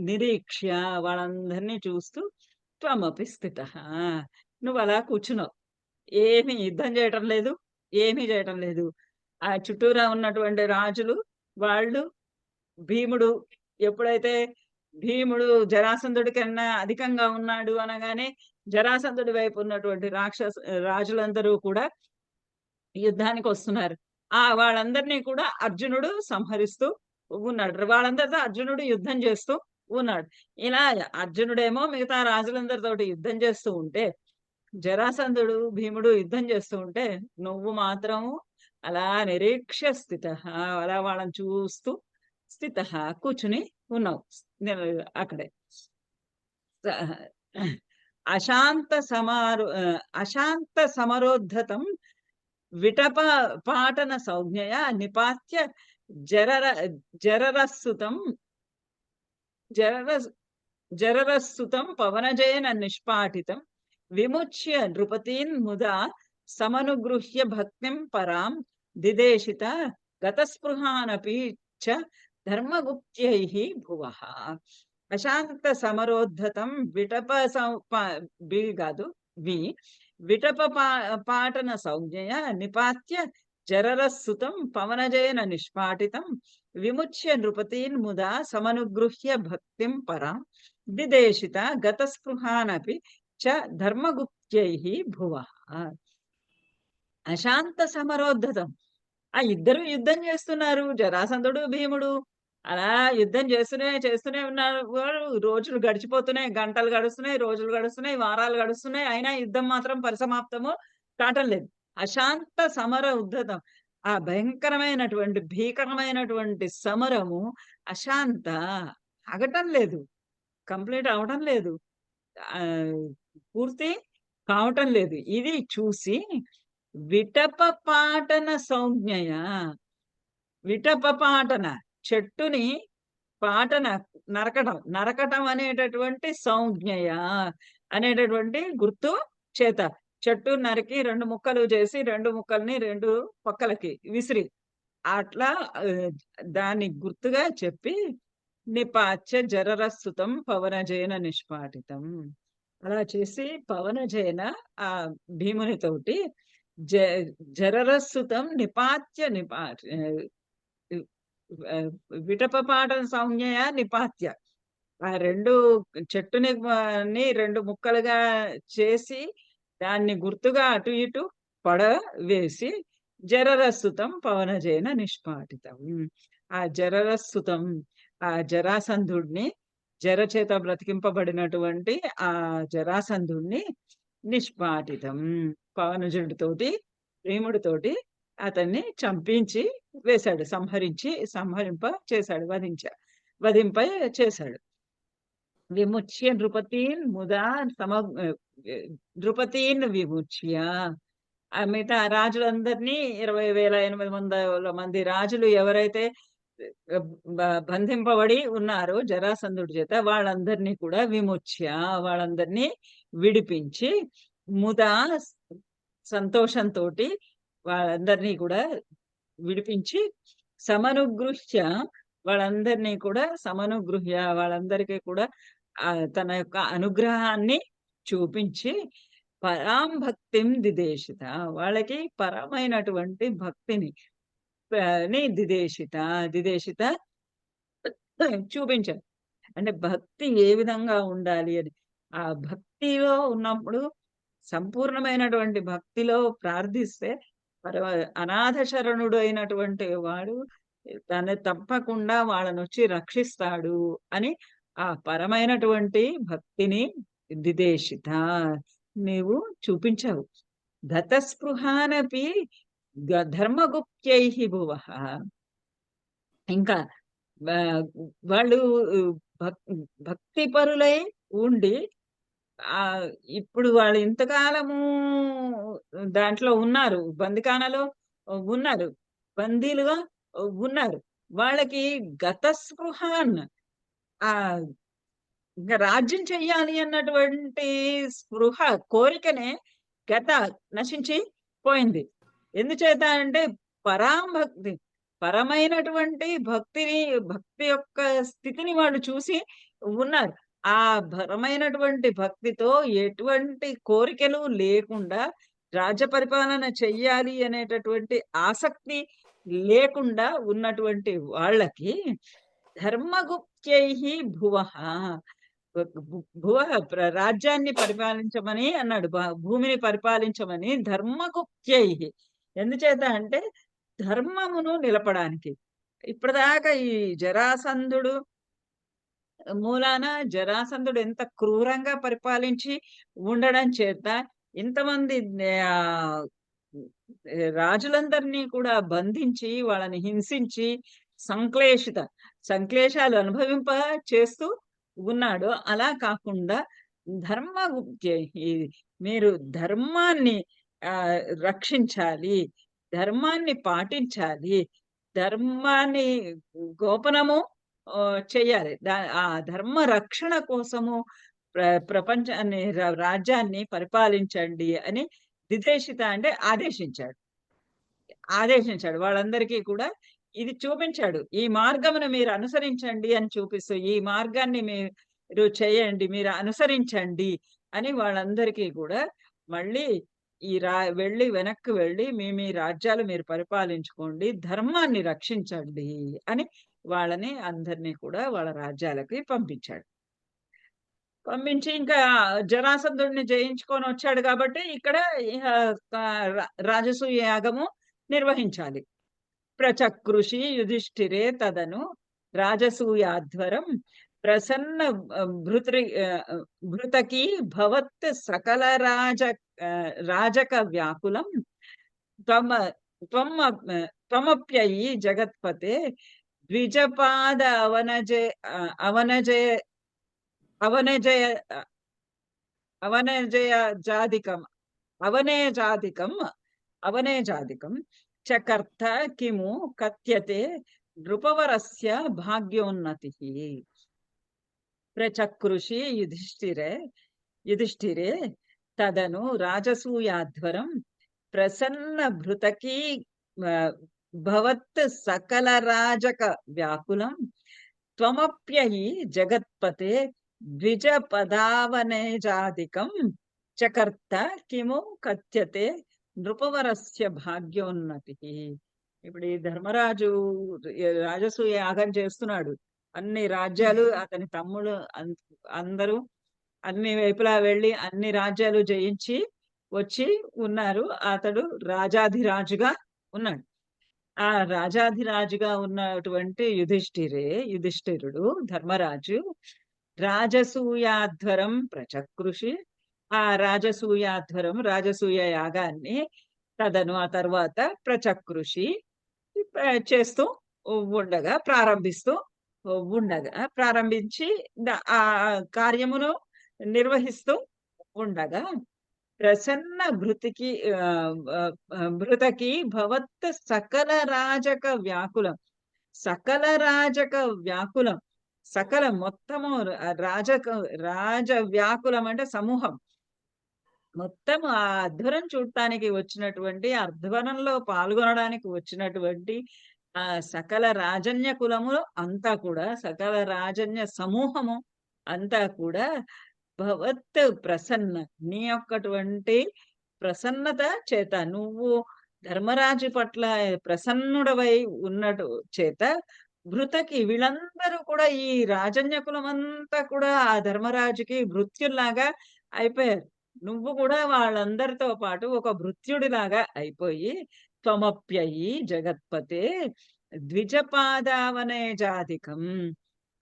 నిరీక్ష్య వాళ్ళందరినీ చూస్తూ త్వమపి స్థితః. నువ్వలా కూర్చున్నావు. ఏమి యుద్ధం చేయటం లేదు. ఏమీ చేయటం లేదు. ఆ చుట్టూరా ఉన్నటువంటి రాజులు వాళ్ళు భీముడు ఎప్పుడైతే భీముడు జరాసంధుడి కన్నా అధికంగా ఉన్నాడు అనగానే జరాసంధుడి వైపు ఉన్నటువంటి రాజులందరూ కూడా యుద్ధానికి వస్తున్నారు. వాళ్ళందరినీ కూడా అర్జునుడు సంహరిస్తూ ఉన్నాడు. వాళ్ళందరితో అర్జునుడు యుద్ధం చేస్తూ ఉన్నాడు. ఇలా అర్జునుడేమో మిగతా రాజులందరితోటి యుద్ధం చేస్తూ ఉంటే, జరాసంధుడు భీముడు యుద్ధం చేస్తూ ఉంటే, నువ్వు మాత్రం అలా నిరీక్ష్య స్థితః అలా వాళ్ళని చూస్తూ స్థితః కూర్చుని ఉన్నావు. అక్కడే అశాంత సమరోద్ధతం విటప పాటన సంజ్ఞయ నిపాత్య జరర జరరస్సుతం జరరస్ జరరస్సుతం పవనజేన నిష్పాటితం విముచ్య నృపతీన్ ముదా సమనుగృహ్య భక్తిం పరాం దిదేశిత గతస్పృహానపి చ ధర్మగుప్త్యైః భువః. అశాంత సమరోద్ధతం విటప కాదు విటప పాటన సంజ్ఞయ నిపాత్య జరరస్సుతం పవనజేన నిష్పాటితం విముచ్య నృపతీన్ ముదా సమనుగృహ్య భక్తిం పరాం దిదేశిత గతస్పృహానపి చ ధర్మగుప్త్యైః భువః. అశాంత సమరోద్ధతం. ఇద్దరు యుద్ధం చేస్తున్నారు. జరాసంధుడు భీముడు అలా యుద్ధం చేస్తూనే ఉన్నారు. రోజులు గడిచిపోతున్నాయి. గంటలు గడుస్తున్నాయి. రోజులు గడుస్తున్నాయి. వారాలు గడుస్తున్నాయి. అయినా యుద్ధం మాత్రం పరిసమాప్తము కావటం లేదు. అశాంత సమర ఉద్ధతం. ఆ భయంకరమైనటువంటి భీకరమైనటువంటి సమరము అశాంత ఆగటం లేదు. కంప్లీట్ అవటం లేదు. పూర్తి కావటం లేదు. ఇది చూసి విటప పాటన సంజ్ఞయ. విటప పాటన చెట్టుని పాటన నరకటం అనేటటువంటి సంజ్ఞయ అనేటటువంటి గుర్తు చేత చెట్టు నరికి 2 ముక్కలు చేసి 2 ముక్కల్ని 2 పక్కలకి విసిరి అట్లా దాన్ని గుర్తుగా చెప్పి నిపాచ్య జరరస్సుతం పవనజేన నిష్పాటితం. అలా చేసి పవనజేన ఆ భీమునితోటి జరరస్సుతం నిపాత్య విటపపాటన సంజ్ఞయ నిపాత్య. ఆ 2 చెట్టుని 2 ముక్కలుగా చేసి దాన్ని గుర్తుగా అటు ఇటు పడవేసి జరరస్సుతం పవనజేన నిష్పాటితం. ఆ జరరస్సుతం ఆ జరాసంధుడిని జరచేత బ్రతికింపబడినటువంటి ఆ జరాసంధుడిని నిష్పాటితం పవనజుడితోటి భీముడితోటి అతన్ని చంపించి వేశాడు. వధింప చేశాడు. విముచ్య నృపతీన్ ముదా నృపతీన్ విముచ్య. మిగతా రాజులందరినీ 20,800 మంది రాజులు ఎవరైతే బంధింపబడి ఉన్నారో జరాసంధుడి చేత వాళ్ళందరినీ కూడా విముచ్య వాళ్ళందరినీ విడిపించి ముదా సంతోషంతోటి వాళ్ళందరినీ కూడా విడిపించి సమనుగృహ్య వాళ్ళందరినీ కూడా వాళ్ళందరికీ కూడా తన యొక్క అనుగ్రహాన్ని చూపించి పరాం భక్తిం దిదేశిత వాళ్ళకి పరమైనటువంటి భక్తిని దిదేశిత చూపించారు. అంటే భక్తి ఏ విధంగా ఉండాలి అని. ఆ భక్తిలో ఉన్నప్పుడు సంపూర్ణమైనటువంటి భక్తిలో ప్రార్థిస్తే అనాథ శరణుడు అయినటువంటి వాడు తను తప్పకుండా వాళ్ళనొచ్చి రక్షిస్తాడు అని ఆ పరమైనటువంటి భక్తిని దిదేశిత నీవు చూపించావు. గతస్పృహానపి ధర్మగుప్త్యైః భువః. ఇంకా ఆహ్, వాళ్ళు భక్ భక్తి పరులై ఉండి ఇప్పుడు వాళ్ళు ఇంతకాలము దాంట్లో ఉన్నారు. బందిఖానాలో ఉన్నారు. బందీలుగా ఉన్నారు. వాళ్ళకి గతస్పృహాన్ ఆహ్, ఇంక రాజ్యం చెయ్యాలి అన్నటువంటి స్పృహ, కోరికనే గత నశించి పోయింది. ఎందుచేత అంటే పరాంభక్తి, పరమైనటువంటి భక్తి యొక్క స్థితిని వాళ్ళు చూసి ఉన్నారు. ఆ పరమైనటువంటి భక్తితో ఎటువంటి కోరికలు లేకుండా రాజ్య పరిపాలన చెయ్యాలి అనేటటువంటి ఆసక్తి లేకుండా ఉన్నటువంటి వాళ్ళకి ధర్మగుప్త్యైః భువః. భువః రాజ్యాన్ని పరిపాలించమని అన్నాడు. భూమిని పరిపాలించమని ధర్మగుప్త్యైః. ఎందుచేత అంటే ధర్మమును నిలపడానికి. ఇప్పటిదాకా ఈ జరాసంధుడు మూలాన జరాసంధుడు ఎంత క్రూరంగా పరిపాలించి ఉండడం చేత ఇంతమంది ఆహ్, రాజులందరినీ కూడా బంధించి, వాళ్ళని హింసించి, సంక్లేశాలు అనుభవింప చేస్తూ ఉన్నాడు. అలా కాకుండా ఈ మీరు ధర్మాన్ని ఆహ్, రక్షించాలి. ధర్మాన్ని పాటించాలి. ధర్మాన్ని గోపనము చెయ్యాలి. ఆ ధర్మ రక్షణ కోసము ప్రపంచాన్ని రాజ్యాన్ని పరిపాలించండి అని దిదేశిత అంటే ఆదేశించాడు. వాళ్ళందరికీ కూడా ఇది చూపించాడు. ఈ మార్గమును మీరు అనుసరించండి అని చూపిస్తూ, ఈ మార్గాన్ని మీరు చేయండి, మీరు అనుసరించండి అని వాళ్ళందరికీ కూడా మళ్ళీ వెనక్కి వెళ్ళి మీ రాజ్యాలు మీరు పరిపాలించుకోండి. ధర్మాన్ని రక్షించండి అని వాళ్ళని అందరిని కూడా వాళ్ళ రాజ్యాలకి పంపించాడు. పంపించి ఇంకా జరాసంధుడిని జయించుకొనొచ్చాడు కాబట్టి ఇక్కడ ఇహ రాజసూయ యాగము నిర్వహించాలి. ప్రచకృషి యుధిష్ఠిరే తదను రాజసూయాధ్వరం ప్రసన్న భృతకీ భవత్ సకల రాజక వ్యాకులం త్వమ త్వం త్వమప్యయి జగత్పతే ద్విజపాద అవనజయ అవనజయ అవనజయాజాదికం అవనేజాదికం అవనేజాదికం చకర్త కిము కథ్యతే నృపవరస్య భాగ్యోన్నతిః. ప్రచకృషి యుధిష్ఠిరే తదను రాజసూయాధ్వరం ప్రసన్న భృతకీ భవత్ సకల రాజక వ్యాకులం త్వమప్యయి జగత్పతే ద్విజపదావనేజాదికం చకర్త కిము కథ్యతే నృపవరస్య భాగ్యోన్నతిః. ఇప్పుడు ఈ ధర్మరాజు రాజసూయ యాగం చేస్తున్నాడు. అన్ని రాజ్యాలు అతని తమ్ముడు అందరూ అన్ని వైపులా వెళ్ళి అన్ని రాజ్యాలు జయించి వచ్చి ఉన్నారు. అతడు రాజాధిరాజుగా ఉన్నాడు. ఆ రాజాధిరాజుగా ఉన్నటువంటి యుధిష్ఠిరుడు ధర్మరాజు రాజసూయాధ్వరం ప్రచకృషి. ఆ రాజసూయ యాగాన్ని తదను ఆ తర్వాత ప్రచకృషి చేస్తూ ప్రారంభించి ఆ కార్యమును నిర్వహిస్తూ ఉండగా ప్రసన్న భృతకి భవత్ సకల రాజక వ్యాకులం. సకల రాజక వ్యాకులం, సకల మొత్తము రాజ వ్యాకులం అంటే సమూహం మొత్తం ఆ అధ్వరం చూడటానికి వచ్చినటువంటి, అధ్వరంలో పాల్గొనడానికి వచ్చినటువంటి ఆ సకల రాజన్య కులము అంతా కూడా, సకల రాజన్య సమూహము అంతా కూడా భవత్ ప్రసన్న నీ యొక్కటువంటి ప్రసన్నత చేత, నువ్వు ధర్మరాజు పట్ల ప్రసన్నుడవై ఉన్నటు చేత భృతకి వీళ్ళందరూ కూడా ఈ రాజన్య కులమంతా కూడా ఆ ధర్మరాజుకి భృత్యుల్లాగా అయిపోయారు. నువ్వు కూడా వాళ్ళందరితో పాటు ఒక భృత్యుడిలాగా అయిపోయి త్వమప్యయి జగత్పతే ద్విజపాదావనేజాదికం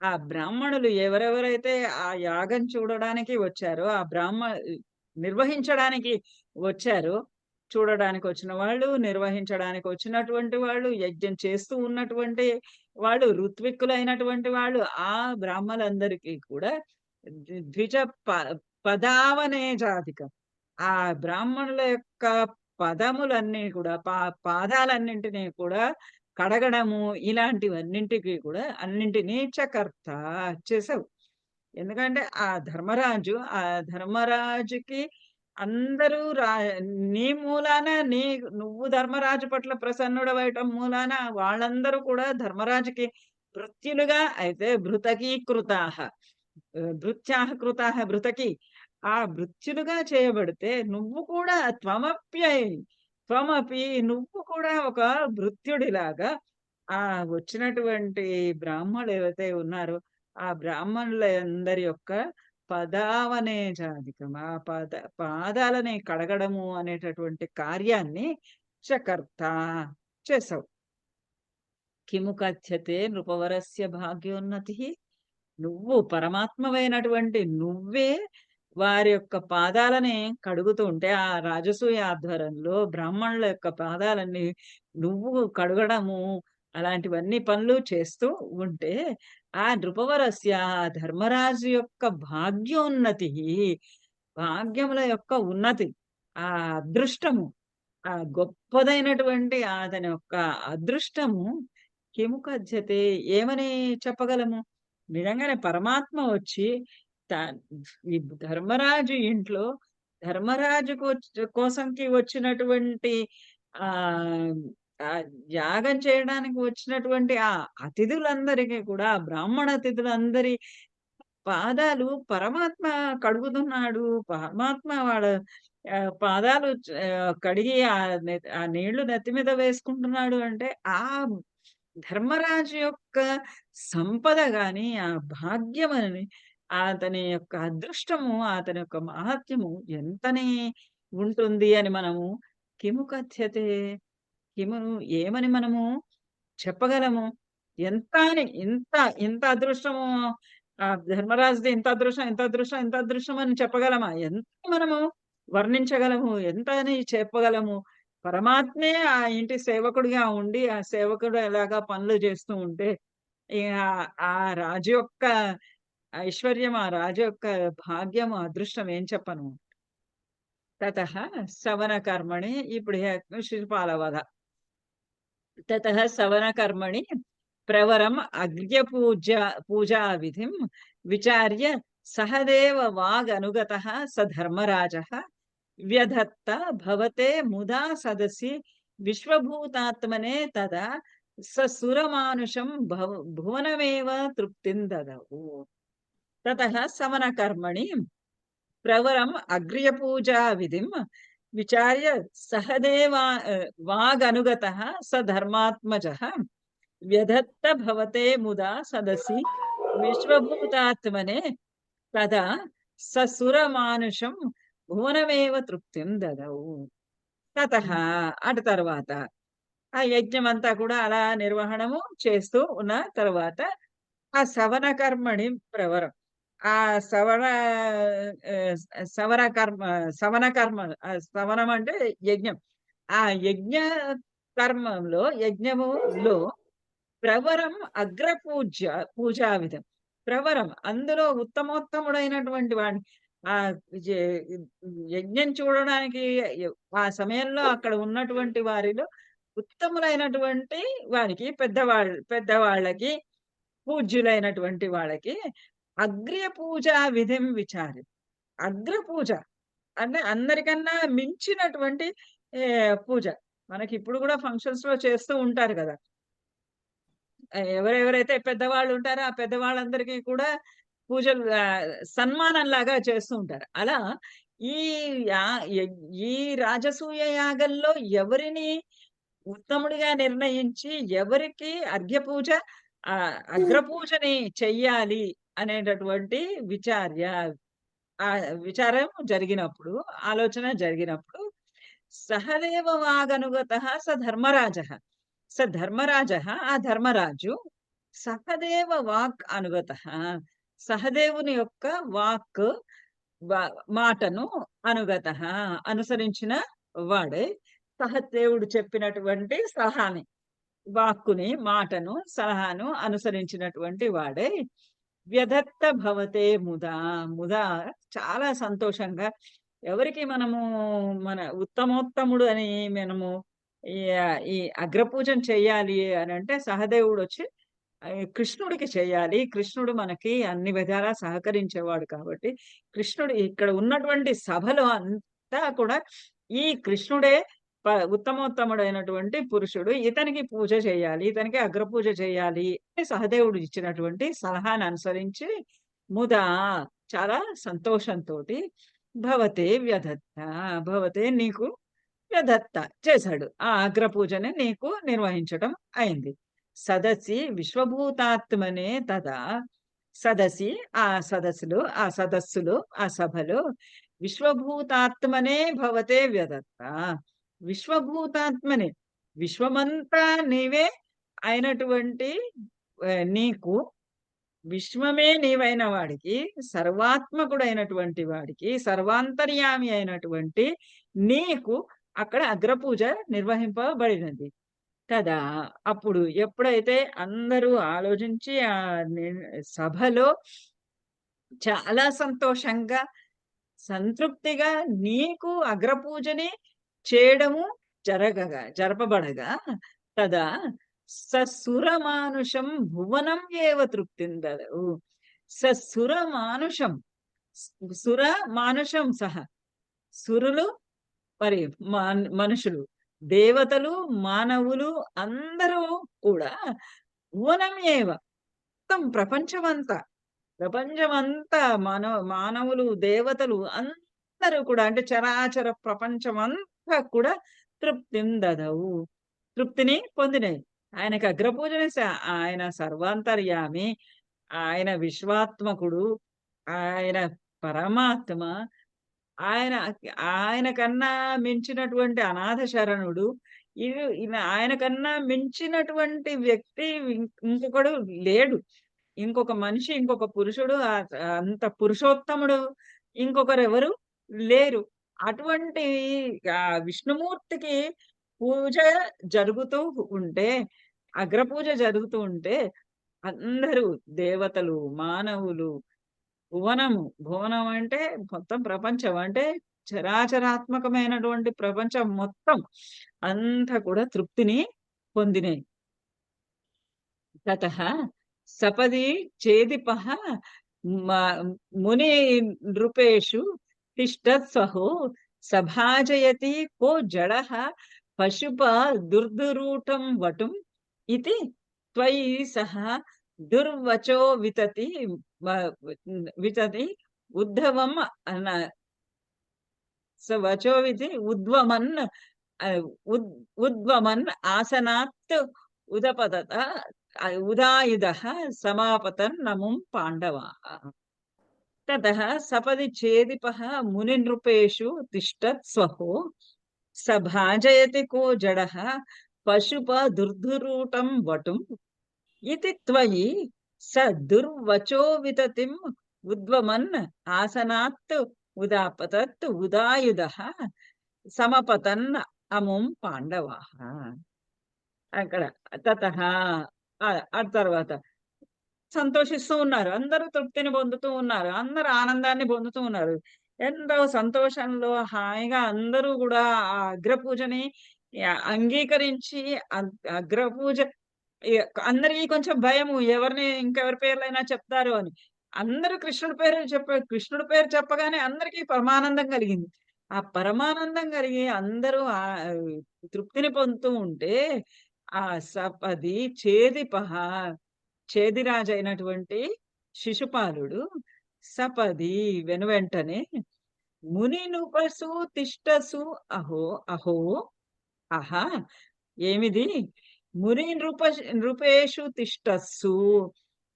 ఆ బ్రాహ్మణులు ఎవరెవరైతే ఆ యాగం చూడడానికి వచ్చారో, ఆ నిర్వహించడానికి వచ్చారో, చూడడానికి వచ్చిన వాళ్ళు, నిర్వహించడానికి వచ్చినటువంటి వాళ్ళు, యజ్ఞం చేస్తూ ఉన్నటువంటి వాళ్ళు, ఋత్విక్కులైనటువంటి వాళ్ళు, ఆ బ్రాహ్మలందరికీ కూడా ద్విజ ప పదావనే జాతికం. ఆ బ్రాహ్మణుల యొక్క పదములన్నీ కూడా పాదాలన్నింటినీ కూడా కడగడము ఇలాంటివన్నింటికి కూడా అన్నింటినీ చకర్త చేసావు. ఎందుకంటే ఆ ధర్మరాజుకి అందరూ నీ మూలాన నువ్వు ధర్మరాజు పట్ల ప్రసన్నుడవయటం మూలాన వాళ్ళందరూ కూడా ధర్మరాజుకి భృత్యులుగా అయితే భృతకీకృతాః. భృత్యాః కృతాః భృతకి. ఆ భృత్యులుగా చేయబడితే నువ్వు కూడా త్వమపి నువ్వు కూడా ఒక భృత్యుడిలాగా ఆ వచ్చినటువంటి బ్రాహ్మణులు ఏవైతే ఉన్నారో, ఆ బ్రాహ్మణులందరి యొక్క పదావనే జాధికం. ఆ పాదాలని కడగడము అనేటటువంటి కార్యాన్ని చకర్త చేసావు. కిము కథ్యతే నృపవరస్య భాగ్యోన్నతిః. నువ్వు పరమాత్మవైనటువంటి నువ్వే వారి యొక్క పాదాలని కడుగుతూ ఉంటే, ఆ రాజసూయ ఆధ్వర్యంలో బ్రాహ్మణుల యొక్క పాదాలన్నీ నువ్వు కడగడము, అలాంటివన్నీ పనులు చేస్తూ ఉంటే, ఆ నృపవరస్య ఆ ధర్మరాజు యొక్క భాగ్యోన్నతి, భాగ్యముల యొక్క ఉన్నతి, ఆ అదృష్టము, ఆ గొప్పదైనటువంటి అతని యొక్క అదృష్టము కిముకధ్యతే ఏమని చెప్పగలము? నిజంగానే పరమాత్మ వచ్చి త ఈ ధర్మరాజు ఇంట్లో కోసంకి వచ్చినటువంటి ఆహ్, యాగం చేయడానికి వచ్చినటువంటి ఆ అతిథులందరికీ కూడా, ఆ బ్రాహ్మణ అతిథులందరి పాదాలు పరమాత్మ కడుగుతున్నాడు. పరమాత్మ వాళ్ళ పాదాలు కడిగి ఆ నీళ్లు నెత్తి మీద వేసుకుంటున్నాడు అంటే, ఆ ధర్మరాజు యొక్క సంపద గాని, ఆ భాగ్యమని, అతని యొక్క అదృష్టము, అతని యొక్క మహాత్మ్యము ఎంతని ఉంటుంది అని మనము కిము కథ్యతే, కిము ఏమని మనము చెప్పగలము? ఎంత అని ఇంత, ఇంత అదృష్టము ధర్మరాజుది ఇంత అదృష్టం, ఇంత అదృష్టం, ఇంత అదృష్టం అని చెప్పగలమా? ఎంత మనము వర్ణించగలము? ఎంత అని చెప్పగలము? పరమాత్మే ఆ ఇంటి సేవకుడిగా ఉండి, ఆ సేవకుడు ఎలాగా పనులు చేస్తూ ఉంటే, ఇగ ఆ రాజు యొక్క ఐశ్వర్యం, ఆ రాజు యొక్క భాగ్యం, అదృష్టం ఏం చెప్పను. తతః సవనకర్మణి ఇప్పుడు శిశుపాల వధ. తతः సవనకర్మణి ప్రవరम् పూజావిధిం విచార్య సహదేవ వాగనుగతః స ధర్మరాజः వ్యధత్త భవతే ముదా సదసి విశ్వభూతాత్మనే తదా ససురమానుషం భువనమేవ తృప్తిం దదవు. తతః సవనకర్మణి ప్రవరం అగ్ర్యపూజా విధిం విచార్య సహదేవా వాగనుగతః స ధర్మాత్మజః వ్యధత్త భవతే ముదా సదసి విశ్వభూతాత్మనే తదా ససురమానుషం భువనమేవ తృప్తిం దదవు. తతః అటు తర్వాత ఆ యజ్ఞమంతా కూడా అలా నిర్వహణము చేస్తూ ఉన్న తర్వాత ఆ సవన కర్మణి ప్రవరం. ఆ సవన సవన కర్మ సవన కర్మ సవనం అంటే యజ్ఞం. ఆ యజ్ఞములో ప్రవరం పూజా విధం. ప్రవరం అందులో ఉత్తమోత్తముడైనటువంటి వాడిని జే యజ్ఞం చూడడానికి ఆ సమయంలో అక్కడ ఉన్నటువంటి వారిలో ఉత్తములైనటువంటి వారికి పెద్దవాళ్ళకి, పూజ్యులైనటువంటి వాళ్ళకి అగ్ర్య పూజా విధిం విచారి. అగ్ర పూజ అంటే అందరికన్నా మించినటువంటి పూజ. మనకిప్పుడు గూడా ఫంక్షన్స్‌లో చేస్తూ ఉంటారు గదా! ఎవరెవరైతే పెద్దవాళ్ళు ఉంటారో, ఆ పెద్దవాళ్ళందరికీ కూడా పూజలు సన్మానంలాగా చేస్తూ ఉంటారు. అలా ఈ యా యగ్ ఈ రాజసూయ యాగంలో ఎవరిని ఉత్తముడిగా నిర్ణయించి, ఎవరికి అర్ఘ్యపూజ అగ్రపూజని చెయ్యాలి అనేటటువంటి విచారం జరిగినప్పుడు, ఆలోచన జరిగినప్పుడు సహదేవ వాగనుగతః స ధర్మరాజः. ఆ ధర్మరాజు సహదేవ వాక్ అనుగతః. సహదేవుని యొక్క వాక్ మాటను అనుగతః అనుసరించిన వాడే. సహదేవుడు చెప్పినటువంటి సలహాని, వాక్కుని, మాటను, సలహాను అనుసరించినటువంటి వాడే. వ్యధత్త భవతే ముదా. ముదా చాలా సంతోషంగా, ఎవరికి మనము మన ఉత్తమోత్తముడు అని మనము ఈ ఈ అగ్రపూజన చెయ్యాలి అనంటే సహదేవుడొచ్చి కృష్ణుడికి చేయాలి. కృష్ణుడు మనకి అన్ని విధాలా సహకరించేవాడు కాబట్టి, కృష్ణుడు ఇక్కడ ఉన్నటువంటి సభలో అంతా కూడా ఈ కృష్ణుడే ఉత్తమోత్తముడైనటువంటి పురుషుడు. ఇతనికి పూజ చేయాలి. ఇతనికి అగ్రపూజ చేయాలి అని సహదేవుడు ఇచ్చినటువంటి సలహాను అనుసరించి ముదా చాలా సంతోషంతోటి భవతే వ్యధత్త. భవతే నీకు వ్యధత్త చేశాడు. ఆ అగ్రపూజని నీకు నిర్వహించటం అయింది. సదసి విశ్వభూతాత్మనే తదా. సదసి ఆ సదస్సులో, ఆ సదస్సులో, ఆ సభలో విశ్వభూతాత్మనే భవతే వ్యధత్త. విశ్వభూతాత్మనే, విశ్వమంతా నీవే అయినటువంటి నీకు, విశ్వమే నీవైన వాడికి, సర్వాత్మకుడైనటువంటి వాడికి, సర్వాంతర్యామి అయినటువంటి నీకు అక్కడ అగ్రపూజ నిర్వహింపబడినది కదా! అప్పుడు ఎప్పుడైతే అందరూ ఆలోచించి సభలో చాలా సంతోషంగా, సంతృప్తిగా నీకు అగ్రపూజని చేయడము జరపబడగా తదా ససురమానుషం భువనం ఏవ తృప్తిందదవు. ససురమానుషం, సుర మానుషం సహ, సురులు మరి మనుషులు, దేవతలు, మానవులు అందరూ కూడా భువనం ఏవ, మొత్తం ప్రపంచమంతా, ప్రపంచమంతా మానవులు, దేవతలు అందరూ కూడా అంటే చరాచర ప్రపంచమంతా కూడా తృప్తిందదవు, తృప్తిని పొందినాయి. ఆయనకు అగ్రపూజని ఆయన సర్వాంతర్యామి, ఆయన విశ్వాత్మకుడు, ఆయన పరమాత్మ, ఆయన ఆయన కన్నా మించినటువంటి అనాథ శరణుడు. ఆయన కన్నా మించినటువంటి వ్యక్తి ఇంకొకడు లేడు. ఇంకొక మనిషి, ఇంకొక పురుషుడు అంత పురుషోత్తముడు ఇంకొకరెవరు లేరు. అటువంటి విష్ణుమూర్తికి పూజ జరుగుతూ ఉంటే, అగ్రపూజ జరుగుతూ ఉంటే అందరూ దేవతలు, మానవులు, భువనము, భువనం అంటే మొత్తం ప్రపంచం, అంటే చరాచరాత్మకమైనటువంటి ప్రపంచం మొత్తం అంతా కూడా తృప్తిని పొందినాయి. తతః సపది చేదిపః ముని నృపేషు తిష్టత్సహో సభాజయతి కో జడః పశుప దుర్దురూటం వటుం ఇతి త్వయి సహ దుర్వచో వితతి వితతి ఉద్ధవం అన వచో విధి ఉద్వమన్ ఉద్వమన్ ఆసనాత్ ఉదపతత ఉదాయుధః సమాపతన్ నముం పాండవాః. తతః సపది చేదిపః మునినృపేషు తిష్టత్ స్వహో సభాజయతి కో జడః పశుప దుర్ధురూటం వటుం ఇతి త్వయి స దుర్వచో వితతిం ఉద్వమన్ ఆసనాత్ ఉదాపతత్ ఉదాయుధః సమపతన్ అముం పాండవాః. అక్కడ తతః ఆ తర్వాత సంతోషిస్తూ ఉన్నారు. అందరూ తృప్తిని పొందుతూ ఉన్నారు. అందరూ ఆనందాన్ని పొందుతూ ఉన్నారు. ఎంతో సంతోషంలో హాయిగా అందరూ కూడా ఆ అగ్రపూజని అంగీకరించి అగ్రపూజ అందరికీ కొంచెం భయము, ఎవరిని ఇంకెవరి పేర్లైనా చెప్తారు అని. అందరూ కృష్ణుడి పేరు చెప్పగానే అందరికీ పరమానందం కలిగింది. ఆ పరమానందం కలిగి అందరూ తృప్తిని పొందుతూ ఉంటే ఆ సపది చేదిపః, చేదిరాజు అయినటువంటి శిశుపాలుడు సపది వెనువెంటనే ముని నృపసు తిష్టసు అహో అహో ఆహా ఏమిది ముని నృపేషు తిష్టస్సు,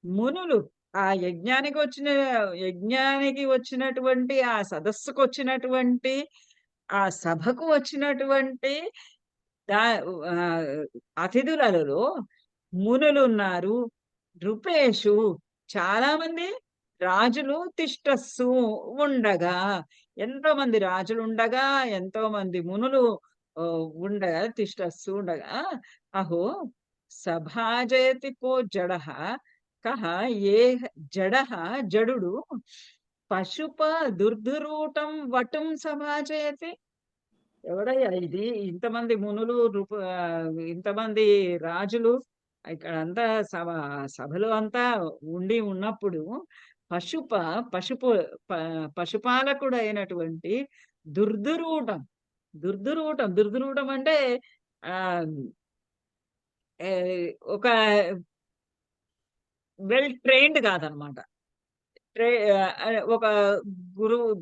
మునులు ఆ యజ్ఞానికి వచ్చినటువంటి, ఆ సదస్సుకు వచ్చినటువంటి, ఆ సభకు వచ్చినటువంటి అతిథులలో మునులున్నారు, నృపేషు చాలా మంది రాజులు తిష్టస్సు ఉండగా, ఎంతో మంది రాజులు ఉండగా, ఎంతో మంది మునులు ఉండగా, తిష్టస్సు ఉండగా, అహో సభాజయతి కో జడః కః ఏ జడః జడుడు పశుప దుర్ధురూటం వటుం సభాజయతి. ఎవడయ్యా ఇది? ఇంతమంది మునులు ఇంతమంది రాజులు ఇక్కడంతా సభలో అంతా ఉన్నప్పుడు పశుప పశుపు ప పశుపాలకుడైనటువంటి దుర్దురూటం, దుర్దురూటం అంటే ఆహ్, ఏ ఒక వెల్ ట్రైన్డ్ కాదనమాట. ఒక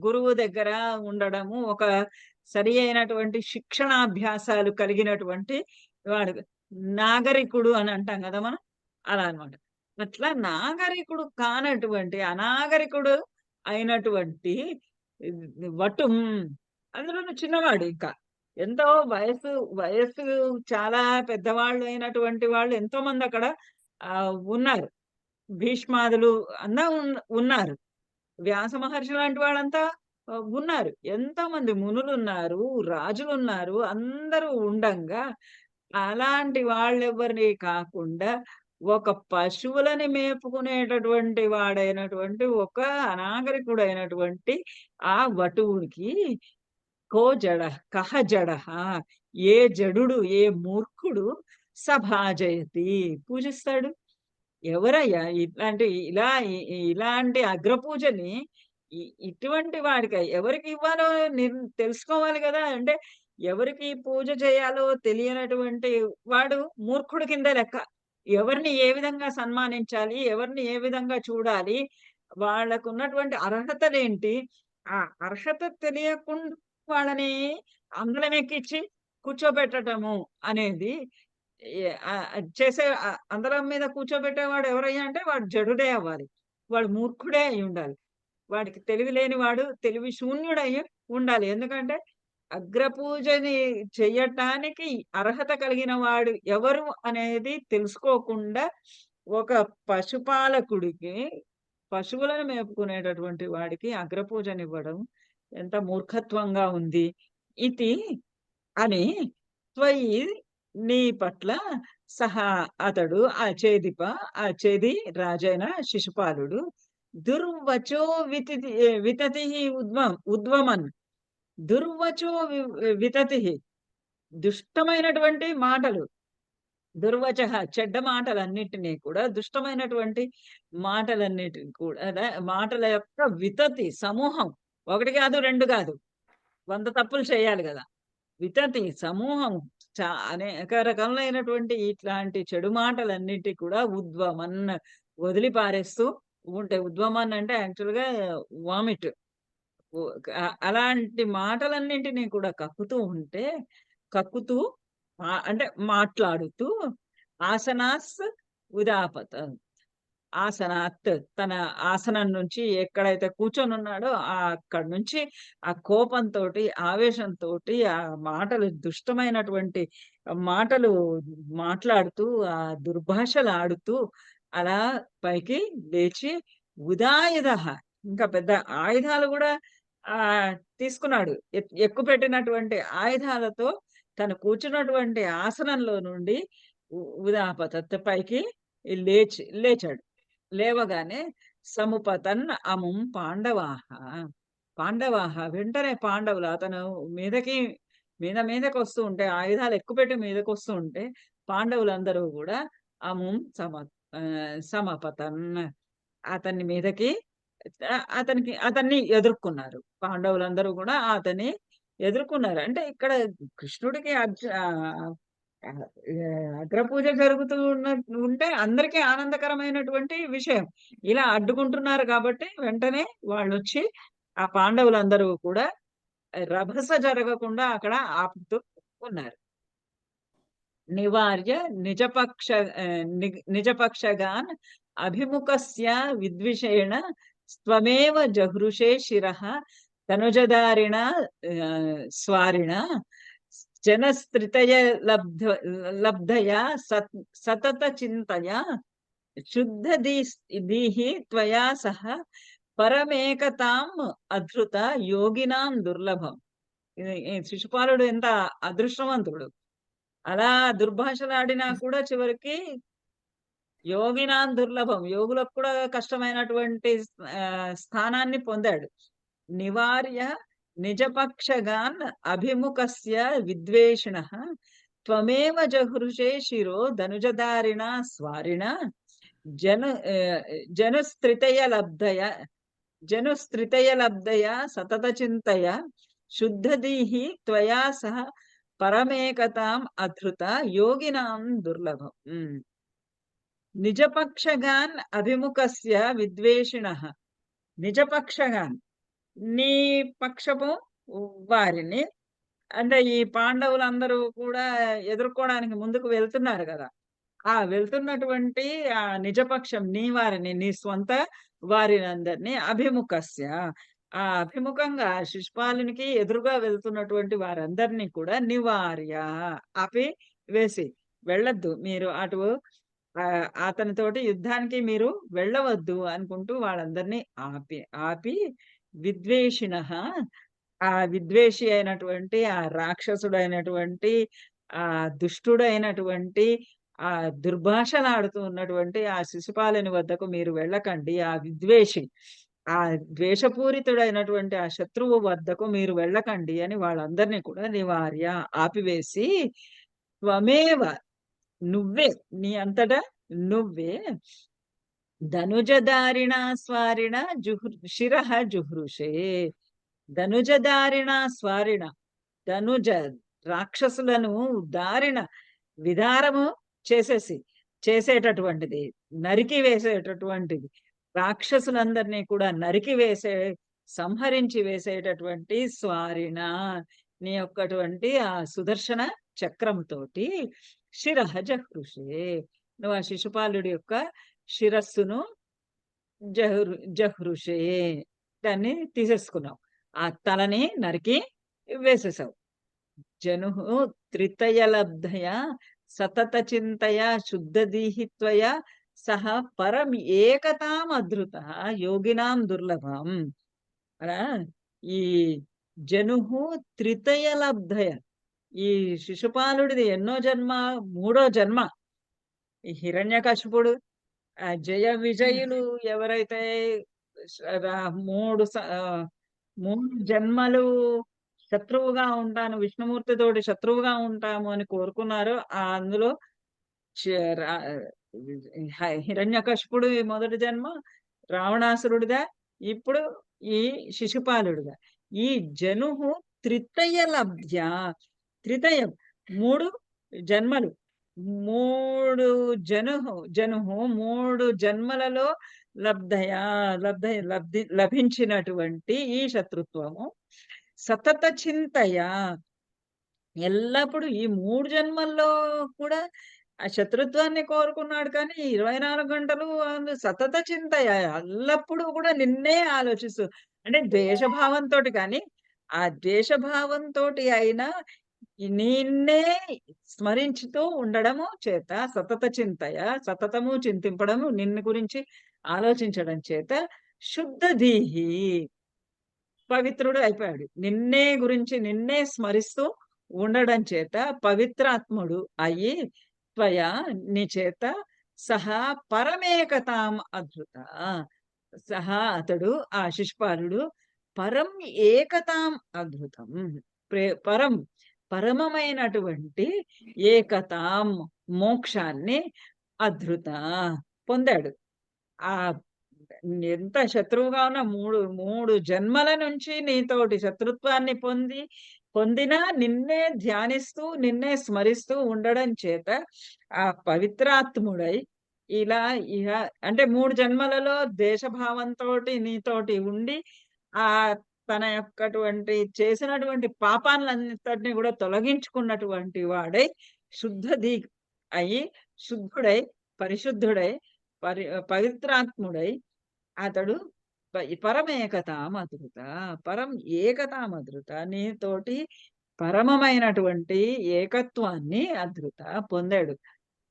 గురువు దగ్గర ఉండడము, ఒక సరి అయినటువంటి శిక్షణాభ్యాసాలు కలిగినటువంటి వాడు నాగరికుడు అని అంటాం కదా మనం. అలా అన్నమాట. అట్లా నాగరికుడు కానటువంటి అనాగరికుడు అయినటువంటి వటుం, అందులోను చిన్నవాడు ఇంకా. ఎంతో వయస్సు చాలా పెద్దవాళ్ళు అయినటువంటి వాళ్ళు ఎంతో మంది అక్కడ ఉన్నారు. భీష్మాదులు ఉన్నారు. వ్యాస మహర్షి లాంటి వాళ్ళంతా ఉన్నారు. ఎంతోమంది మునులున్నారు, రాజులున్నారు. అందరూ ఉండంగా అలాంటి వాళ్ళెవ్వరిని కాకుండా ఒక పశువులని మేపుకునేటటువంటి వాడైనటువంటి ఒక అనాగరికుడైనటువంటి ఆ వటువునికి కో జడః కః జడః ఏ జడుడు, ఏ మూర్ఖుడు సభాజయతి పూజిస్తాడు? ఎవరయ్యా ఇలాంటి అగ్రపూజని ఇటువంటి వాడికి ఎవరికి ఇవ్వాలో తెలుసుకోవాలి కదా! అంటే ఎవరికి పూజ చేయాలో తెలియనటువంటి వాడు మూర్ఖుడి కింద లెక్క. ఎవరిని ఏ విధంగా సన్మానించాలి? ఎవరిని ఏ విధంగా చూడాలి? వాళ్ళకున్నటువంటి అర్హతలేంటి? ఆ అర్హత తెలియకుండా వాళ్ళని అంగలం ఎక్కించి కూర్చోబెట్టటము అనేది చేసే అందరం మీద కూర్చోబెట్టేవాడు ఎవరయ్యా అంటే వాడు జడుడే అవ్వాలి. వాడు మూర్ఖుడే అయ్యుండాలి. వాడికి తెలివి లేనివాడు, తెలివి శూన్యుడయ్యి ఉండాలి. ఎందుకంటే అగ్రపూజని చెయ్యటానికి అర్హత కలిగిన వాడు ఎవరు అనేది తెలుసుకోకుండా ఒక పశుపాలకుడికి, పశువులను మేపుకునేటటువంటి వాడికి అగ్రపూజనివ్వడం ఎంత మూర్ఖత్వంగా ఉంది. ఇది అని త్వయి నీ పట్ల సహా అతడు ఆ చేది రాజైన శిశుపాలుడు దుర్వచో వితతి ఉద్వమన్ దుర్వచో వితతి దుష్టమైనటువంటి మాటలు, దుర్వచ చెడ్డ మాటలన్నిటినీ కూడా, దుష్టమైనటువంటి మాటలన్నిటిని కూడా మాటల యొక్క వితతి సమూహం, ఒకటి కాదు రెండు కాదు, 100 తప్పులు చేయాలి గదా! వితతి సమూహం అనేక రకములైనటువంటి ఇట్లాంటి చెడు మాటలన్నిటి కూడా ఉద్వమన్ వదిలి పారేస్తూ ఉంటాయి. ఉద్వమన్ అంటే యాక్చువల్‌గా వామిట్. అలాంటి మాటలన్నింటినీ కూడా కక్కుతూ అంటే మాట్లాడుతూ ఆసనాస్ ఉదాపత ఆసనాత్ తన ఆసనం నుంచి ఎక్కడైతే కూర్చొనున్నాడో అక్కడి నుంచి ఆ కోపంతోటి, ఆవేశంతోటి ఆ మాటలు దుష్టమైనటువంటి మాటలు మాట్లాడుతూ, ఆ దుర్భాషలాడుతూ అలా పైకి లేచి ఉదాయుధః ఇంకా పెద్ద ఆయుధాలు గూడా తీసుకున్నాడు. ఎక్కుపెట్టినటువంటి ఆయుధాలతో తను కూర్చున్నటువంటి ఆసనంలో నుండి ఉదాపతత్ పైకి లేచాడు. లేవగానే సముపతన్ అముం పాండవాహ. పాండవాహ వెంటనే పాండవులు అతను మీదకొస్తూ ఉంటే ఆయుధాలు ఎక్కుపెట్టి మీదకొస్తూ ఉంటే పాండవులందరూ గూడా అముం సమపతన్ అతని మీదకి అతన్ని ఎదుర్కొన్నారు. పాండవులందరూ గూడా అతన్ని ఎదుర్కొన్నారు. అంటే ఇక్కడ కృష్ణుడికి అగ్రపూజ జరుగుతూ ఉంటే అందరికీ ఆనందకరమైనటువంటి విషయం. ఇలా అడ్డుకుంటున్నారు కాబట్టి వెంటనే వాళ్ళొచ్చి ఆ పాండవులందరూ కూడా రభస జరగకుండా అక్కడ ఆపుతూ ఉన్నారు. నివార్య నిజపక్షగాన్ అభిముఖస్య విద్విషేణ స్త్వమేవ జహృషే శిరః తనుజధారిణ స్వారిణ జనస్త్రితయ లబ్ధయా సతత చింతయ శుద్ధ దీహి త్వయా సహ పరమేకతాం అధృత యోగినాం దుర్లభం. ఈ శిశుపాలుడు ఎంత అదృష్టవంతుడు. అలా దుర్భాషలాడినా కూడా చివరికి యోగినాం దుర్లభం. యోగులకు కూడా కష్టమైనటువంటి స్థానాన్ని పొందాడు. నివార్య నిజపక్షగాన్ అభిముఖస్య విద్వేషిణః త్వమేవ జహృషే శిరో ధనుజధారిణ స్వారిణ జను జనుస్త్రితయ లబ్ధయ జనుస్త్రితయ లబ్ధయ సతత చింతయ శుద్ధదీహి త్వయా సహ పరమేకతాం అధృత యోగినాం దుర్లభం. నిజపక్షగాన్ అభిముఖస్య విద్వేషిణః. నిజపక్షగాన్ నీ పక్షపు వారిని, అంటే ఈ పాండవులందరూ కూడా ఎదుర్కోవడానికి ముందుకు వెళ్తున్నారు కదా! ఆ వెళ్తున్నటువంటి ఆ నిజపక్షం నీ వారిని, నీ స్వంత వారినందరిని అభిముఖస్య, ఆ అభిముఖంగా శిశుపాలునికి ఎదురుగా వెళ్తున్నటువంటి వారందరినీ కూడా నివార్య, ఆపి వేసి, వెళ్ళొద్దు మీరు అటు, అతనితోటి యుద్ధానికి మీరు వెళ్ళవద్దు అనుకుంటూ వాళ్ళందరినీ ఆపి విద్వేషిణః, ఆ విద్వేషి అయినటువంటి ఆ రాక్షసుడైనటువంటి ఆ దుష్టుడైనటువంటి ఆ దుర్భాషలాడుతూ ఉన్నటువంటి ఆ శిశుపాలుని వద్దకు మీరు వెళ్ళకండి. ఆ విద్వేషి, ఆ ద్వేషపూరితుడైనటువంటి ఆ శత్రువు వద్దకు మీరు వెళ్ళకండి అని వాళ్ళందరినీ కూడా నివార్య, ఆపివేసి, త్వమేవ నువ్వే, నీ అంతటా నువ్వే ధనుజధారిణ స్వారిణ శిరః జుహృషే. ధనుజధారిణ స్వారిణ, ధనుజ రాక్షసులను దారిణ విదారము చేసేటటువంటిది, నరికి వేసేటటువంటిది, రాక్షసులందరినీ కూడా నరికి వేసే, సంహరించి వేసేటటువంటి స్వారిణ, నీ యొక్కటువంటి ఆ సుదర్శన చక్రముతోటి శిరః జహృషే, నువ్వు ఆ శిశుపాలుడి యొక్క శిరస్సును జహృషే, దాన్ని తీసేసుకున్నావు, ఆ తలని నరికి వేసేసావు. జను త్రితయలబ్ధయ సతత చింతయ శుద్ధదీహిత్వయ సహ పరం ఏకతాం అధృత యోగినాం దుర్లభం. అలా ఈ జనుహు త్రితయలబ్ధయ, ఈ శిశుపాలుడిది ఎన్నో జన్మ, మూడో జన్మ. ఈ హిరణ్యకశిపుడు, ఆ జయ విజయులు ఎవరైతే మూడు 3 జన్మలు శత్రువుగా ఉంటాను, విష్ణుమూర్తితోటి శత్రువుగా ఉంటాము అని కోరుకున్నారో, అందులో హిరణ్యకశిపుడు మొదటి జన్మ, రావణాసురుడిదా, ఇప్పుడు ఈ శిశుపాలుడిదా. ఈ జనుహు త్రితయ లబ్ధ్య, త్రితయం 3 జన్మలు, 3 జనుహు 3 జన్మలలో లభించినటువంటి ఈ శత్రుత్వము సతత చింతయ, ఎల్లప్పుడూ ఈ 3 జన్మల్లో కూడా ఆ శత్రుత్వాన్ని కోరుకున్నాడు కానీ 24 గంటలు సతత చింతయ, ఎల్లప్పుడూ కూడా నిన్నే ఆలోచిస్తూ, అంటే ద్వేషభావంతోటి కానీ, ఆ ద్వేషభావంతోటి అయినా నిన్నే స్మరించుతూ ఉండడము చేత, సతత చింతయ, సతతము చింతింపడము, నిన్ను గురించి ఆలోచించడం చేత శుద్ధదీహి, పవిత్రుడు అయిపోయాడు. నిన్నే గురించి నిన్నే స్మరిస్తూ ఉండడం చేత పవిత్రాత్ముడు అయ్యి, త్వయా నీ చేత సహా పరమేకతాం అధృత, సహా అతడు, ఆ శిశుపాలుడు పరం ఏకతాం అధృతం, పరం పరమమైనటువంటి ఏకతాం మోక్షాన్ని అధృత పొందాడు. ఆ ఎంత శత్రువుగా ఉన్న మూడు జన్మల నుంచి నీతోటి శత్రుత్వాన్ని పొందినా నిన్నే ధ్యానిస్తూ నిన్నే స్మరిస్తూ ఉండడం చేత ఆ పవిత్రాత్ముడై ఇలా ఇహ, అంటే 3 జన్మలలో దేశభావంతోటి నీతోటి ఉండి ఆ తన యొక్కటువంటి చేసినటువంటి పాపాలన్నిటిని కూడా తొలగించుకున్నటువంటి వాడై శుద్ధది అయి, శుద్ధుడై, పరిశుద్ధుడై, పవిత్రాత్ముడై అతడు పరమేకతామధృత, పరం ఏకతామధృత, నీతోటి పరమమైనటువంటి ఏకత్వాన్ని అధృత పొందాడు.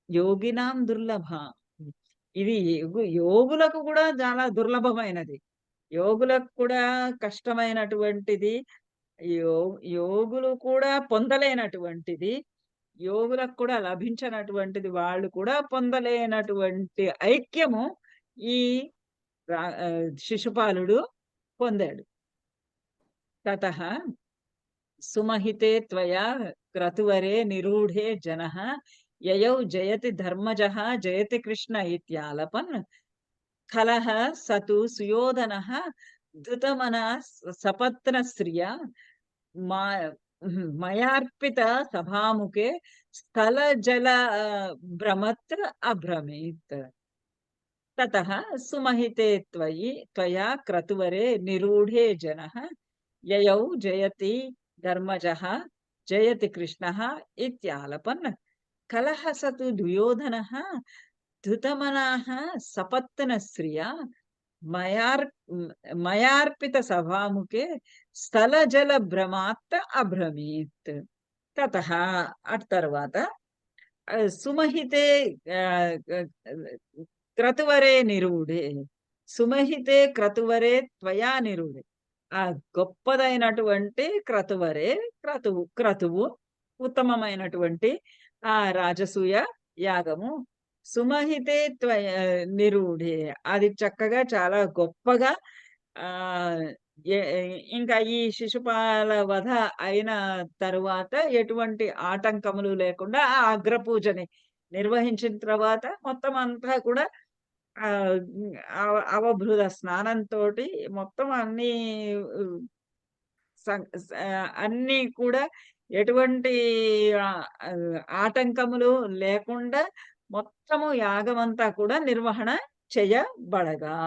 యోగినాం దుర్లభ, ఇది యోగులకు కూడా చాలా దుర్లభమైనది. యోగులకు కూడా కష్టమైనటువంటిది. యో యోగులు కూడా పొందలేనటువంటిది. యోగులకు కూడా లభించనటువంటిది. వాళ్ళు కూడా పొందలేనటువంటి ఐక్యము ఈ శిశుపాలుడు పొందాడు. తతః సుమహితే త్వయా క్రతువరే నిరూఢే జనః యయౌ జయతి ధర్మజః జయతి కృష్ణ ఇత్యాలపన్ ఖలః సతు సుయోధనః ధృతమనః సపత్నశ్రియా మా మయార్పిత సభాముఖే స్థల జల భ్రమత్ అభ్రమీత్. తతః సుమహితే త్వయా క్రతువరే నిరూఢే జనః యయౌ జయతి ధర్మజః జయతి కృష్ణః ఇత్యాలపన్ కలహ సతు దుయోధనః ధృతమనః సపత్నశ్రియా మయార్ మయార్పిత సభాముఖే స్థల జల భ్రమాత్ అభ్రమీత్. తతః అటు తర్వాత సుమహితే క్రతువరే నిరూఢే. సుమహితే క్రతువరే త్వయా నిరూఢే. ఆ గొప్పదైనటువంటి క్రతువరే, క్రతువు ఉత్తమమైనటువంటి ఆ రాజసూయ యాగము సుమహితే నిరూఢే. అది చక్కగా చాలా గొప్పగా ఆ ఇంకా ఈ శిశుపాల వధ అయిన తరువాత ఎటువంటి ఆటంకములు లేకుండా ఆ అగ్రపూజని నిర్వహించిన తర్వాత మొత్తం అంతా కూడా అవభృద స్నానంతోటి మొత్తం అన్ని కూడా ఎటువంటి ఆటంకములు లేకుండా మొత్తము యాగమంతా కూడా నిర్వహణ చేయబడగా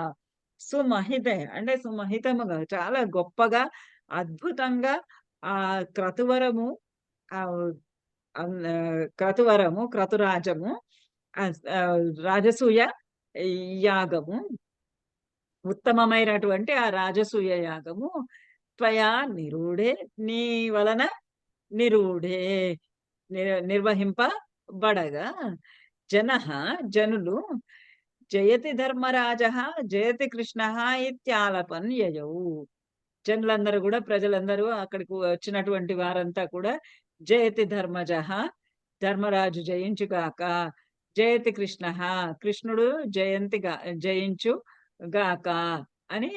సుమహితే అంటే సుమహితముగా చాలా గొప్పగా అద్భుతంగా ఆ క్రతువరము క్రతురాజము రాజసూయ యాగము ఉత్తమమైనటువంటి ఆ రాజసూయ యాగము త్వయా నిరూఢే నీ వలన నిరూఢే నిర్వహింపబడగా జనులు జయతి ధర్మరాజ జయతి కృష్ణ ఇత్యాలపన్ యయౌ. జనులందరూ కూడా ప్రజలందరూ అక్కడికి వచ్చినటువంటి వారంతా కూడా జయతి ధర్మజ ధర్మరాజు జయించుగాక జయతి కృష్ణ కృష్ణుడు జయించు గాక అని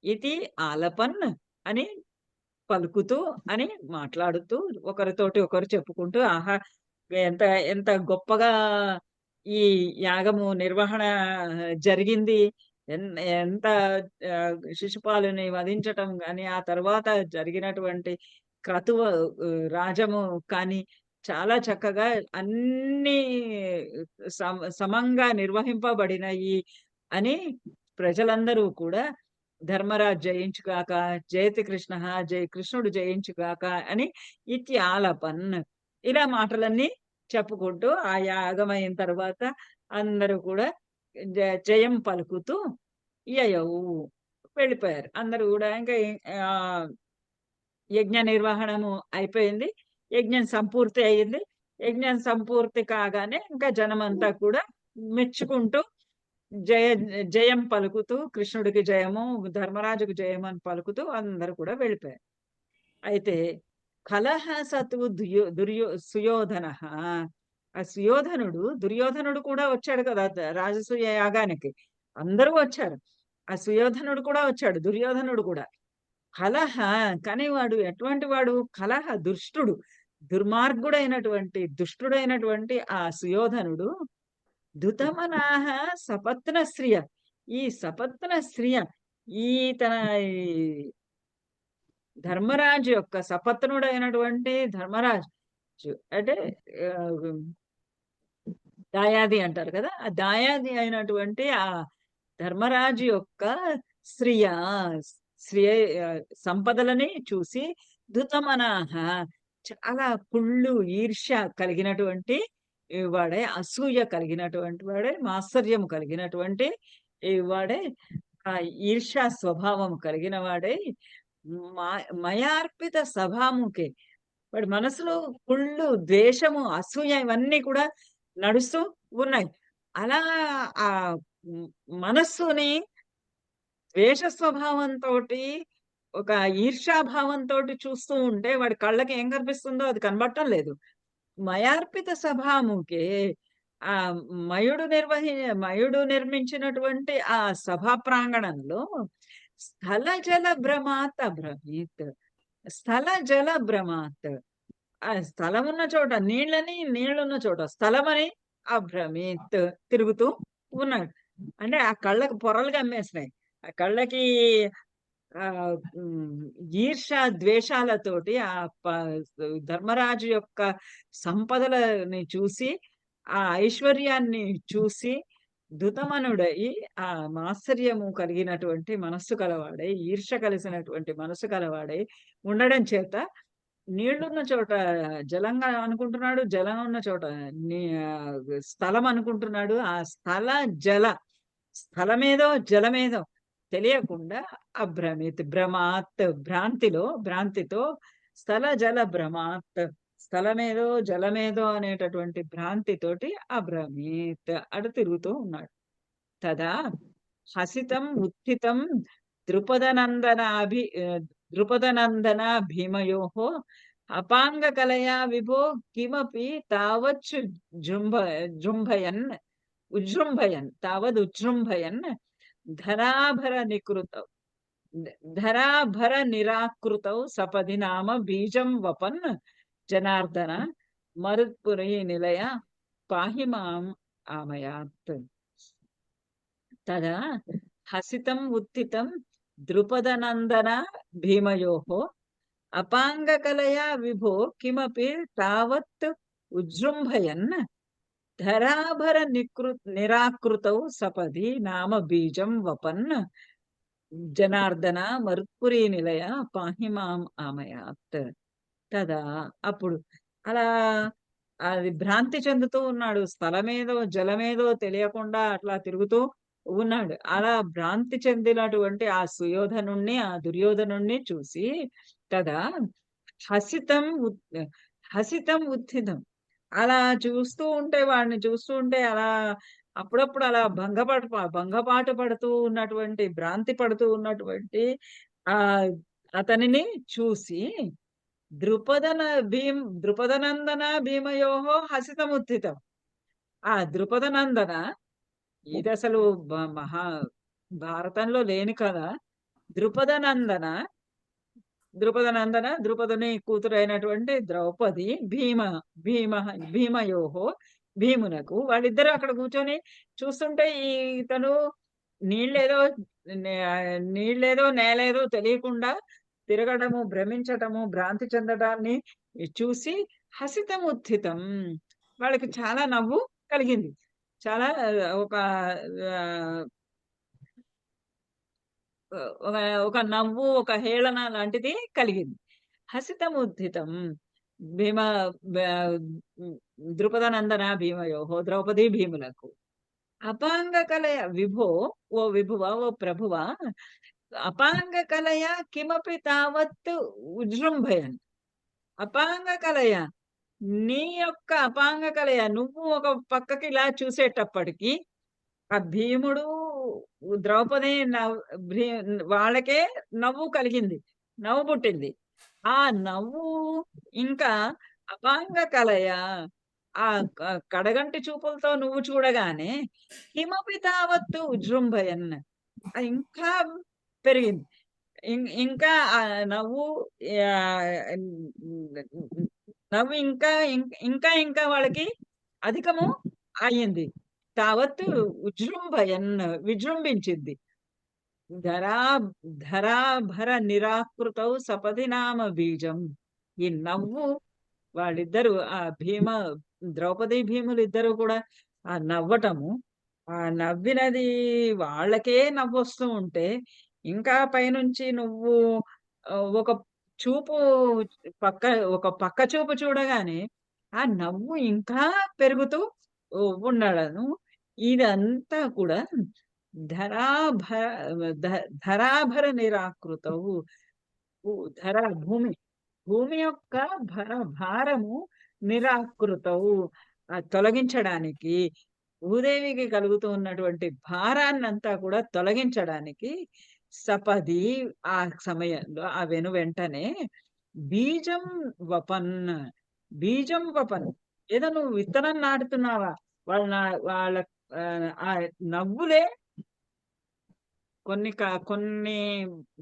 ఇతి ఆలపన్ అని పలుకుతూ అని మాట్లాడుతూ ఒకరితోటి ఒకరు చెప్పుకుంటూ ఆహా ఎంత ఎంత గొప్పగా ఈ యాగము నిర్వహణ జరిగింది, ఎంత శిశుపాలుని వధించటం కానీ ఆ తర్వాత జరిగినటువంటి క్రతువ రాజము కానీ చాలా చక్కగా అన్ని సమంగా నిర్వహింపబడినయి అని ప్రజలందరూ కూడా ధర్మరాజు జయించుగాక జయతి కృష్ణ కృష్ణుడు జయించుగాక అని ఇతి ఆలపన్ ఇలా మాటలన్నీ చెప్పుకుంటూ ఆ యాగమైన తర్వాత అందరూ కూడా జయం పలుకుతూ యయౌ వెళ్ళిపోయారు. అందరూ కూడా ఇంకా యజ్ఞ నిర్వహణము అయిపోయింది, యజ్ఞం సంపూర్తి అయింది. యజ్ఞం సంపూర్తి కాగానే ఇంకా జనమంతా కూడా మెచ్చుకుంటూ జయం పలుకుతూ కృష్ణుడికి జయము ధర్మరాజుకు జయం అని పలుకుతూ అందరూ కూడా వెళ్ళిపోయారు. అయితే కలహ సతు సుయోధన ఆ దుర్యోధనుడు కూడా వచ్చాడు కదా రాజసూయ యాగానికి. అందరూ వచ్చారు, ఆ సుయోధనుడు కూడా వచ్చాడు, దుర్యోధనుడు కూడా. కలహ కానీ వాడు ఎటువంటి వాడు? కలహ దుష్టుడు, దుష్టుడైనటువంటి ఆ సుయోధనుడు ధృతమనాహ సపత్న స్త్రియ ఈ సపత్న స్త్రియ ఈ తన ధర్మరాజు యొక్క సపత్నుడైనటువంటి ధర్మరాజు అంటే దాయాది అంటారు కదా, ఆ దాయాది అయినటువంటి ఆ ధర్మరాజు యొక్క స్త్రియ సంపదలని చూసి ధృతమనాహ చాలా కుళ్ళు ఈర్ష్య కలిగినటువంటి వాడే, అసూయ కలిగినటువంటి వాడే, మాత్సర్యం కలిగినటువంటి వాడే, ఆ ఈర్ష్యా స్వభావం కలిగిన వాడే మయార్పిత సభాముఖే వాడి మనసులో కుళ్ళు ద్వేషము అసూయ ఇవన్నీ కూడా నడుస్తూ ఉన్నాయి. అలా ఆ హ్మ్. మనస్సుని ద్వేష స్వభావంతోటి, ఒక ఈర్ష్యాభావంతోటి చూస్తూ ఉంటే వాడి కళ్ళకి ఏం కనిపిస్తుందో అది కనబడటం లేదు. మయార్పిత సభాముఖే ఆహ్, మయుడు నిర్మించినటువంటి ఆ సభా ప్రాంగణంలో స్థల జల భ్రమాత్ అభ్రమీత్. స్థల జల భ్రమాత్. ఆ స్థలమున్న చోట నీళ్లున్న చోట స్థలమని అభ్రమీత్ తిరుగుతూ ఉన్నాడు. అంటే ఆ కళ్ళకి పొరలు కమ్మేసినాయి. ఆ కళ్ళకి ఈర్ష్య, ద్వేషాలతోటి ధర్మరాజు యొక్క సంపదలని చూసి, ఆ ఐశ్వర్యాన్ని చూసి ధుతమనుడై, ఆ మాత్సర్యము కలిగినటువంటి మనస్సు కలవాడై, ఈర్ష్య కలిసినటువంటి మనస్సు కలవాడై ఉండడం చేత నీళ్లున్న చోట జలంగా అనుకుంటున్నాడు. జలం ఉన్న చోట నీ స్థలం అనుకుంటున్నాడు. ఆ స్థల, జల స్థలమేదో, జలమేదో తెలియకుండా భ్రాంతితో స్థల జల భ్రమాత్ స్థలమేదో, జలమేదో అనేటటువంటి భ్రాంతితోటి అభ్రమీత్ అటు తిరుగుతూ ఉన్నాడు. తదా హసితం ఉత్థితం ద్రుపదనందనాభి ద్రుపదనందన భీమయోః అపాంగకలయా విభో కిమపి తావచ్చు జృంభ జృంభయన్ తావదుజృంభయన్ ధరాభర నికృతౌ ధరాభర నిరాకృతౌ సపది నామ బీజం వపన్ జనార్దన మరుత్పురీ నిలయ పాహి మాం ఆమయాత్. తదా హసితం ఉత్థితం ద్రుపదనందన భీమయోః అపాంగకలయా విభో కిమపి తావత్ ఉజృంభయన్ ధరాభర నిరాకృతౌ సపది నామ బీజం వపన్ జనార్దన మరుత్పురీ నిలయ పాహి మాం ఆమయాత్. కదా! అప్పుడు అలా అది భ్రాంతి చెందుతూ ఉన్నాడు. స్థలమేదో, జలమేదో తెలియకుండా అట్లా తిరుగుతూ ఉన్నాడు. అలా భ్రాంతి చెందినటువంటి ఆ సుయోధనుడిని, ఆ దుర్యోధనుడిని చూసి కదా! హసితం ఉత్ హసితం ఉత్థితం. అలా చూస్తూ ఉంటే వాడిని చూస్తూ ఉంటే అలా అప్పుడప్పుడు అలా భంగపాటు పడుతూ ఉన్నటువంటి, భ్రాంతి పడుతూ ఉన్నటువంటి ఆహ్, అతనిని చూసి ద్రుపదన ద్రుపదనందన భీమయోః హసితముత్థితం. ఆ ద్రుపదనందన ఇదసలు మహా భారతంలో లేని కథ. ద్రుపదనందన, ద్రుపదుని కూతురైనటువంటి ద్రౌపది భీమ భీమయోః భీమునకు వాళ్ళిద్దరూ అక్కడ కూర్చొని చూస్తుంటే ఇతను నీళ్ళేదో నే నేలేదో తెలియకుండా తిరగడము, భ్రమించటము, భ్రాంతి చెందడాన్ని చూసి హసితముత్థితం. వాళ్ళకి చాలా నవ్వు కలిగింది. చాలా ఒక ఆహ్, ఒక ఒక నవ్వు, ఒక హేళన లాంటిది కలిగింది. హసితముత్థితం భీమ బ హ్మ్. ద్రుపదనందన భీమయోః ద్రౌపదీ భీములకు. అపాంగ కలయ విభో ఓ విభువా! ఓ ప్రభువా! అపాంగ కలయ కిమపి తావత్ ఉజృంభయన్. అపాంగ కలయ నీ యొక్క అపాంగ కలయ నువ్వు ఒక పక్కకి ఇలా చూసేటప్పటికి ఆ భీముడు, ద్రౌపది భీ వాళ్ళకే నవ్వు కలిగింది. నవ్వు పుట్టింది. ఆ నవ్వు ఇంకా అపాంగ కలయ ఆ కడగంటి చూపులతో నువ్వు చూడగానే కిమపి తావత్తు ఉజృంభయన్ ఇంకా పెరిగింది. ఇంకా నవ్వు ఆహ్, నవ్వు ఇంకా వాళ్ళకి అధికము అయింది. తావత్తు ఉజృంభయన్ విజృంభించింది. ధరా ధరాభర నిరాకృతౌ సపది నామ బీజం. ఈ నవ్వు వాళ్ళిద్దరూ ద్రౌపది భీములిద్దరూ కూడా ఆ నవ్వటము, ఆ నవ్వినది వాళ్ళకే నవ్వొస్తూ ఉంటే, ఇంకా పైనుంచి నువ్వు ఒక చూపు పక్క ఒక పక్క చూపు చూడగానే, ఆ నవ్వు ఇంకా పెరుగుతూ ఉండడను. ఇదంతా కూడా ధరాభ ధ ధరాభర నిరాకృతవు. భూ ధర భూమి. భూమి యొక్క భారము నిరాకృతవు తొలగించడానికి భూదేవికి కలుగుతూ ఉన్నటువంటి భారాన్నంతా కూడా తొలగించడానికి సపది ఆ సమయంలో ఆ వెంటనే బీజం వపన్. బీజం వపన్. ఏదో నువ్వు విత్తనం నాటుతున్నావా? వాళ్ళ ఆ నవ్వులే కొన్ని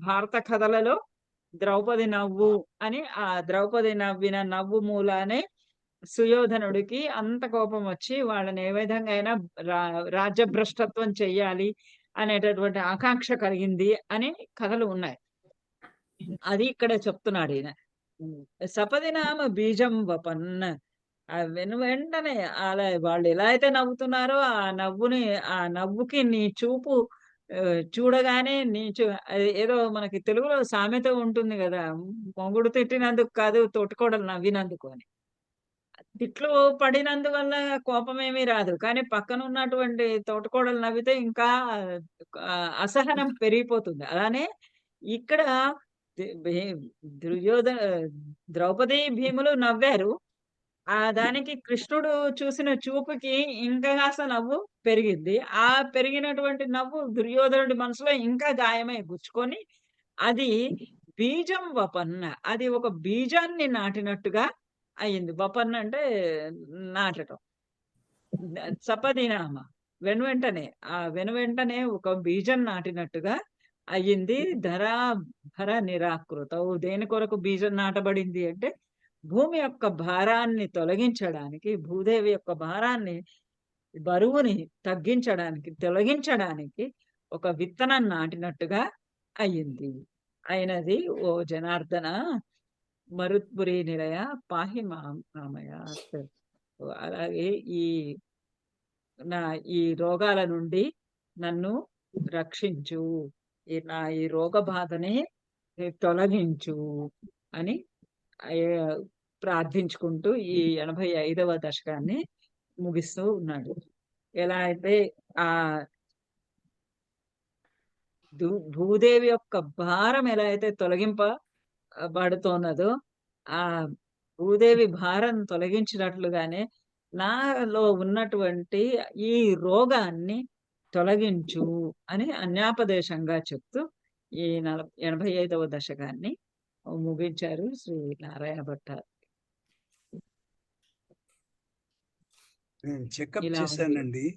భారత కథలలో ద్రౌపది నవ్వు అని, ఆ ద్రౌపది నవ్విన నవ్వు మూలానే సుయోధనుడికి అంత కోపం వచ్చి వాళ్ళని ఏ విధంగా అయినా రాజ్యభ్రష్టత్వం చెయ్యాలి అనేటటువంటి ఆకాంక్ష కలిగింది అని కథలు ఉన్నాయి. అది ఇక్కడ చెప్తున్నాడు ఈయన. హ్మ్. సపది నామ బీజం వపన్. వెంటనే అలా వాళ్ళు ఎలా అయితే నవ్వుతున్నారో ఆ నవ్వుకి నీ చూపు చూడగానే అది ఏదో మనకి తెలుగులో సామెత ఉంటుంది గదా! మొగుడు తిట్టినందుకు కాదు తోటికోడలు నవ్వినందుకు అని. తిట్లు పడినందువల్ల కోపమేమీ రాదు. కానీ పక్కనున్నటువంటి తోటికోడలు నవ్వితే ఇంకా అసహనం పెరిగిపోతుంది. అలానే ఇక్కడ ది భీ దుర్యోధ ద్రౌపది, భీములు నవ్వారు. దానికి కృష్ణుడు చూసిన చూపుకి ఇంకా కాస్త నవ్వు పెరిగింది. ఆ పెరిగినటువంటి నవ్వు దుర్యోధనుడి మనసులో ఇంకా గాయమై గుచ్చుకొని, అది బీజం వపన్న. అది ఒక బీజాన్ని నాటినట్టుగా అయింది. వపన్ అంటే నాటటం. సపదినామ. వెనువెంటనే, వెనువెంటనే ఒక బీజం నాటినట్టుగా అయ్యింది. భర నిరాకృతౌ. దేని కొరకు బీజం నాటబడింది అంటే, భూమి యొక్క భారాన్ని తొలగించడానికి, భూదేవి యొక్క భారాన్ని, బరువుని తొలగించడానికి ఒక విత్తనం నాటినట్టుగా అయ్యింది. అయినది ఓ జనార్దన మరుత్పురి నిలయ పాహి మాం రామయాత్. అలాగే ఈ ఈ రోగాల నుండి నన్ను రక్షించు. ఈ రోగ బాధని తొలగించు అని ప్రార్థించుకుంటూ ఈ 85వ దశకాన్ని ముగిస్తూ ఉన్నాడు. ఎలా అయితే ఆ భూదేవి యొక్క భారం ఎలా అయితే బడుతోన్నదో, ఆ భూదేవి భారం తొలగించినట్లుగానే నాలో ఉన్నటువంటి ఈ రోగాన్ని తొలగించు అని అన్యాపదేశంగా చెప్తూ ఈ 85వ దశకాన్ని ముగించారు శ్రీ నారాయణ భట్టారు. నేను చెకప్ ఇలా ఉంది. చేశానండి.